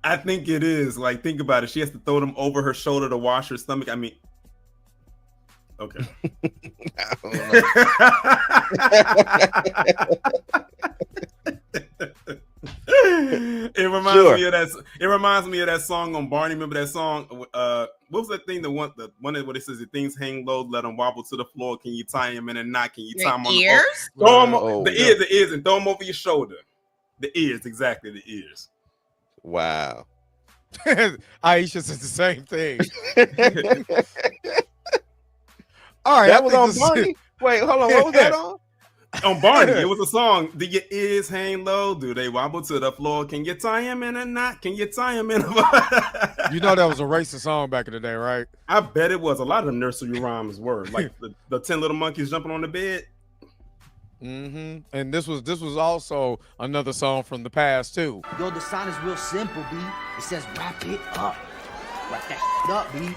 I think it is. Like, think about it. She has to throw them over her shoulder to wash her stomach. I mean, okay. I don't know. It reminds me of that song on Barney. Remember that song? What was that thing? The one that what it says, the things hang low, let them wobble to the floor. Can you tie him in a knot? Can you tie him on ears? Throw them the ears, and throw them over your shoulder. The ears, exactly, the ears. Wow. Aisha says the same thing. All right, that was on Barney. Wait, hold on. What was that on? On Barney, it was a song. Do your ears hang low? Do they wobble to the floor? Can you tie him in a knot? Can you tie him in a You know that was a racist song back in the day, right? I bet it was. A lot of them nursery rhymes were like the 10 little monkeys jumping on the bed. Mm-hmm. And this was also another song from the past too. Yo, the sign is real simple, B. It says wrap it up. Wrap that shit up, B.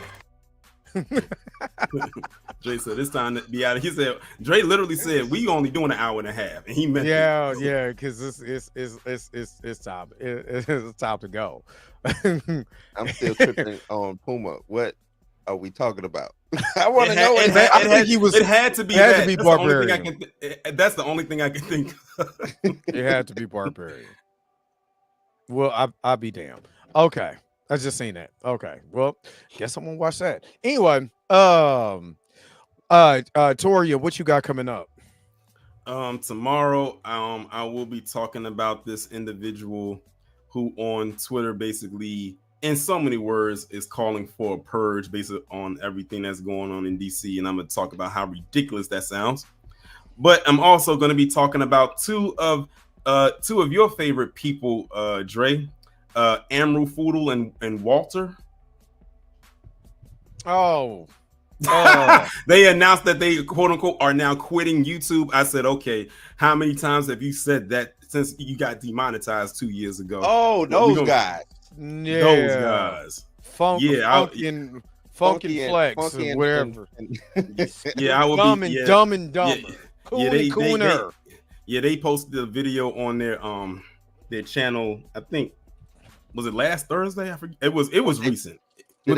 Dre said it's time to be out. He said Dre literally said we only doing an hour and a half, and he meant yeah, because it's time. It's time to go. I'm still tripping on Puma. What are we talking about? I want to know. It had to be Barbarian. That's the only thing I can think of. It had to be Barbarian. Well, I'll be damned. Okay. I just seen that. Okay. Well, guess I'm gonna watch that. Anyway, Toria, what you got coming up? Tomorrow, I will be talking about this individual who on Twitter basically, in so many words, is calling for a purge based on everything that's going on in DC, and I'm gonna talk about how ridiculous that sounds. But I'm also gonna be talking about two of your favorite people, Dre. Amru Foodle and Walter. Oh. They announced that they quote unquote are now quitting YouTube. I said, okay, how many times have you said that since you got demonetized 2 years ago? Oh, those guys. Yeah. Those guys. Funky and Flex funky or whatever. Yeah, I will Dumb be and Dumb and Dumber. They posted a video on their channel. I think was it last Thursday? I forget. It was recent. I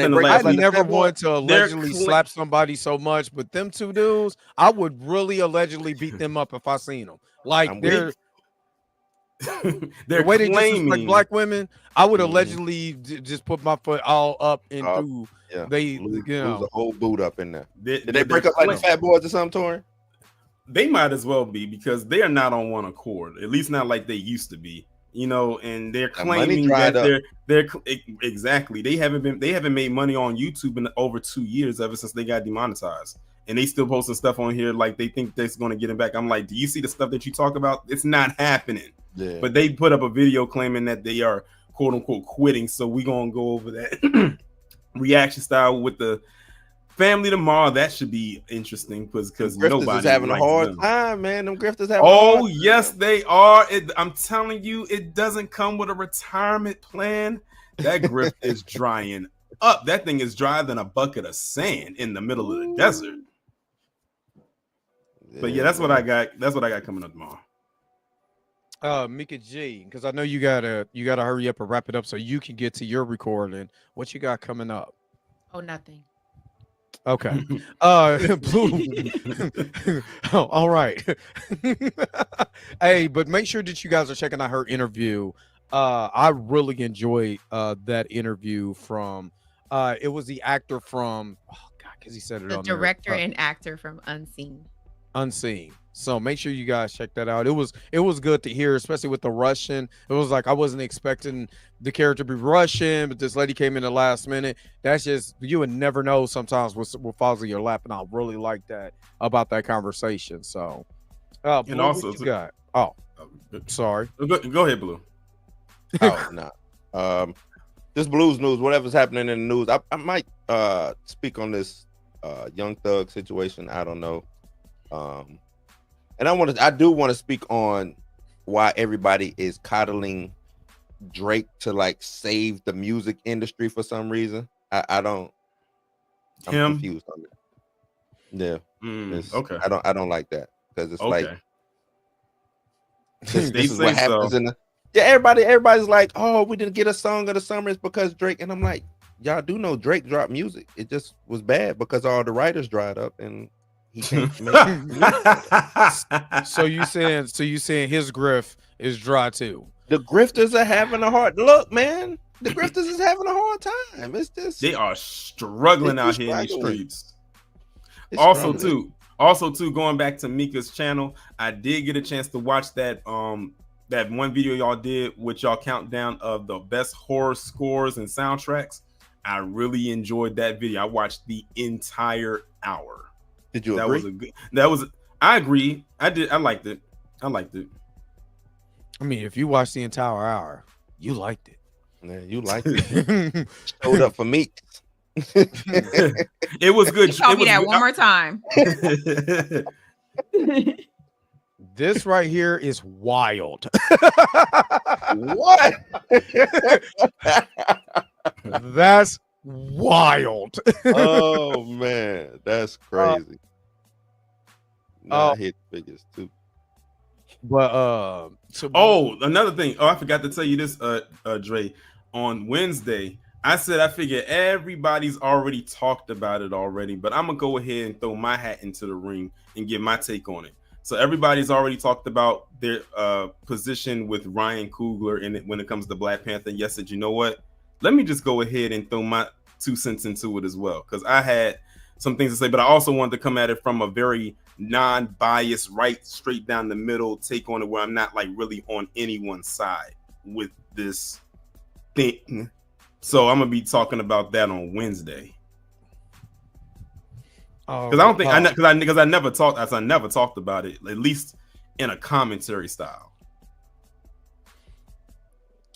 never want to allegedly slap somebody so much, but them two dudes, I would really allegedly beat them up if I seen them. Like they're the way they disrespect black women, I would allegedly just put my foot all up and through. Yeah. They lose the whole boot up in there. Did they break up like the Fat Boys or something, Tori? They might as well be, because they are not on one accord, at least not like they used to be. You know, and they're claiming that they're exactly they haven't made money on YouTube in over 2 years ever since they got demonetized, and they still posting stuff on here like they think that's going to get them back. I'm like, do you see the stuff that you talk about? It's not happening. Yeah. But they put up a video claiming that they are quote unquote quitting. So we're gonna go over that reaction style with the family tomorrow. That should be interesting because nobody's having a hard time, man. Them grifters having Oh, yes, they are. I'm telling you, it doesn't come with a retirement plan. That grift is drying up. That thing is drier than a bucket of sand in the middle of the desert. But yeah, that's what I got. That's what I got coming up tomorrow. Mika G, because I know you gotta hurry up and wrap it up so you can get to your recording. What you got coming up? Oh, nothing. Okay. Blue. Oh, all right. Hey, but make sure that you guys are checking out her interview. I really enjoyed that interview from it was the actor from because he said it the on director there. and actor from Unseen. So make sure you guys check that out. It was good to hear, especially with the Russian. It was like I wasn't expecting the character to be Russian, but this lady came in the last minute. That's just, you would never know sometimes what falls in your lap, and I really like that about that conversation. So, And Blue, also, what you got? Oh, sorry. Go ahead, Blue. Oh no. This Blues news, whatever's happening in the news, I might speak on this Young Thug situation. I don't know. And I do want to speak on why everybody is coddling Drake to like save the music industry for some reason. I'm confused on it. Yeah. Okay. I don't like that because it's Okay. like this is what happens in the everybody's like, oh, we didn't get a song of the summer, it's because Drake. And I'm like, y'all do know Drake dropped music. It just was bad because all the writers dried up and he can't make So you saying his grift is dry too? The grifters are having a hard look, man. The grifters is having a hard time. It's just they are struggling out here in the streets. It's Also too, going back to Mika's channel, I did get a chance to watch that that one video y'all did with y'all countdown of the best horror scores and soundtracks. I really enjoyed that video. I watched the entire hour. Did you agree? I agree. I did. I liked it. I I mean, if you watched the entire hour, you liked it. Yeah, you liked it. Showed up for me. It was good. Tell me that one more time. This right here is wild. What? That's wild. Oh man, that's crazy. I hit figures too. But another thing. Oh, I forgot to tell you this, Dre. On Wednesday, I said I figure everybody's already talked about it already, but I'm gonna go ahead and throw my hat into the ring and give my take on it. So everybody's already talked about their position with Ryan Coogler in it when it comes to Black Panther. And yes, said, you know what? Let me just go ahead and throw my 2 cents into it as well, because I had some things to say, but I also wanted to come at it from a very non-biased, right, straight down the middle take on it, where I'm not like really on anyone's side with this thing. So I'm gonna be talking about that on Wednesday. Because I don't think because I never talked about it, at least in a commentary style.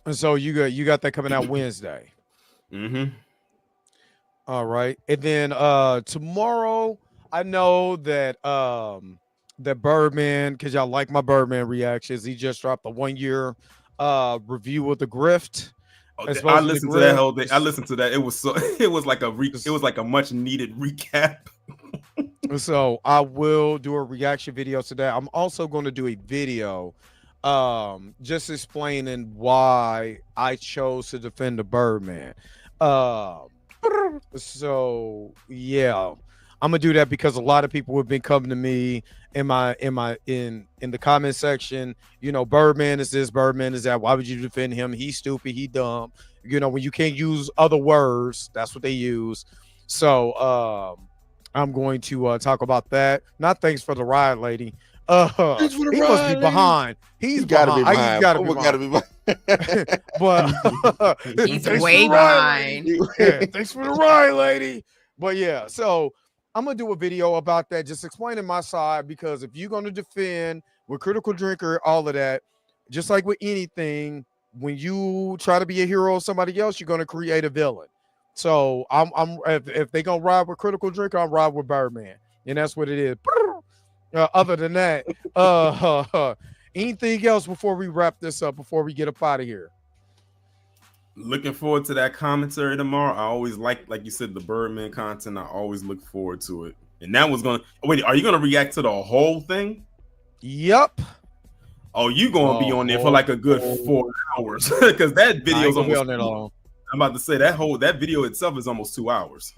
And so you got that coming out Wednesday. Mm-hmm. All right. And then tomorrow, I know that that Birdman, because y'all like my Birdman reactions, he just dropped a 1-year review of the grift. I listened to that whole thing. I listened to that. It was like a much needed recap. So I will do a reaction video to that. I'm also going to do a video just explaining why I chose to defend the Birdman. So yeah, I'm gonna do that because a lot of people have been coming to me in the comment section. You know, Birdman is this, Birdman is that. Why would you defend him? He's stupid. He dumb. You know, when you can't use other words, that's what they use. So I'm going to talk about that. Not thanks for the ride, lady. He must be behind. He's gotta be behind. He's gotta be behind. But he's way behind. Yeah, thanks for the ride, lady. But yeah, so I'm gonna do a video about that, just explaining my side, because if you're gonna defend with Critical Drinker, all of that, just like with anything, when you try to be a hero of somebody else, you're gonna create a villain. So if they gonna ride with Critical Drinker, I'll ride with Birdman, and that's what it is. Other than that, anything else before we wrap this up, before we get up out of here? Looking forward to that commentary tomorrow. I always like you said, the Birdman content. I always look forward to it. And that was gonna wait. Are you gonna react to the whole thing? Yep. Oh, you gonna be on there for like a good 4 hours because that video's almost. I'm about to say that video itself is almost 2 hours.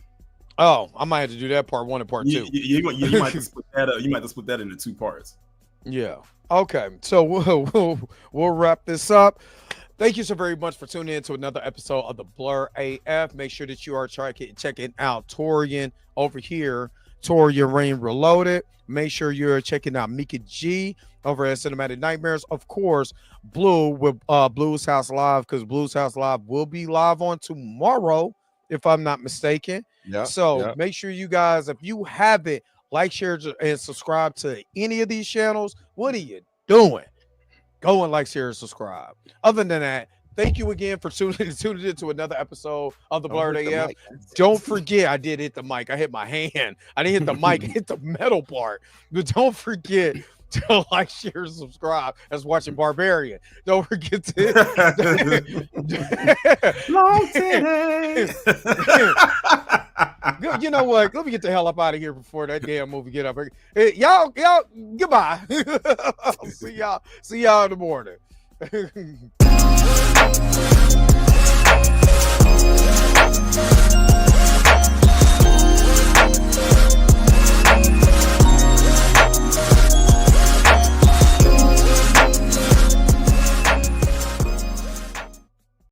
Oh, I might have to do that part 1 and part 2. You might have to split that up. You might have to split that into 2 parts. Yeah. Okay. So we'll wrap this up. Thank you so very much for tuning in to another episode of the Blerd AF. Make sure that you are checking out Torian over here Toria Rain Reloaded. Make sure you're checking out Mika G over at Cinematic Nightmares. Of course, Blue with Blues House Live, because Blues House Live will be live on tomorrow, if I'm not mistaken. Yeah. So make sure you guys, if you haven't, like, share, and subscribe to any of these channels. What are you doing? Go and like, share, and subscribe. Other than that, thank you again for tuning into another episode of the Blerd AF. Don't forget, I did hit the mic. I hit my hand. I didn't hit the mic. I hit the metal part. But don't forget to like, share, and subscribe. That's watching Barbarian. Don't forget to Long titties. You know what? Let me get the hell up out of here before that damn movie get up. Hey, y'all, goodbye. See y'all in the morning.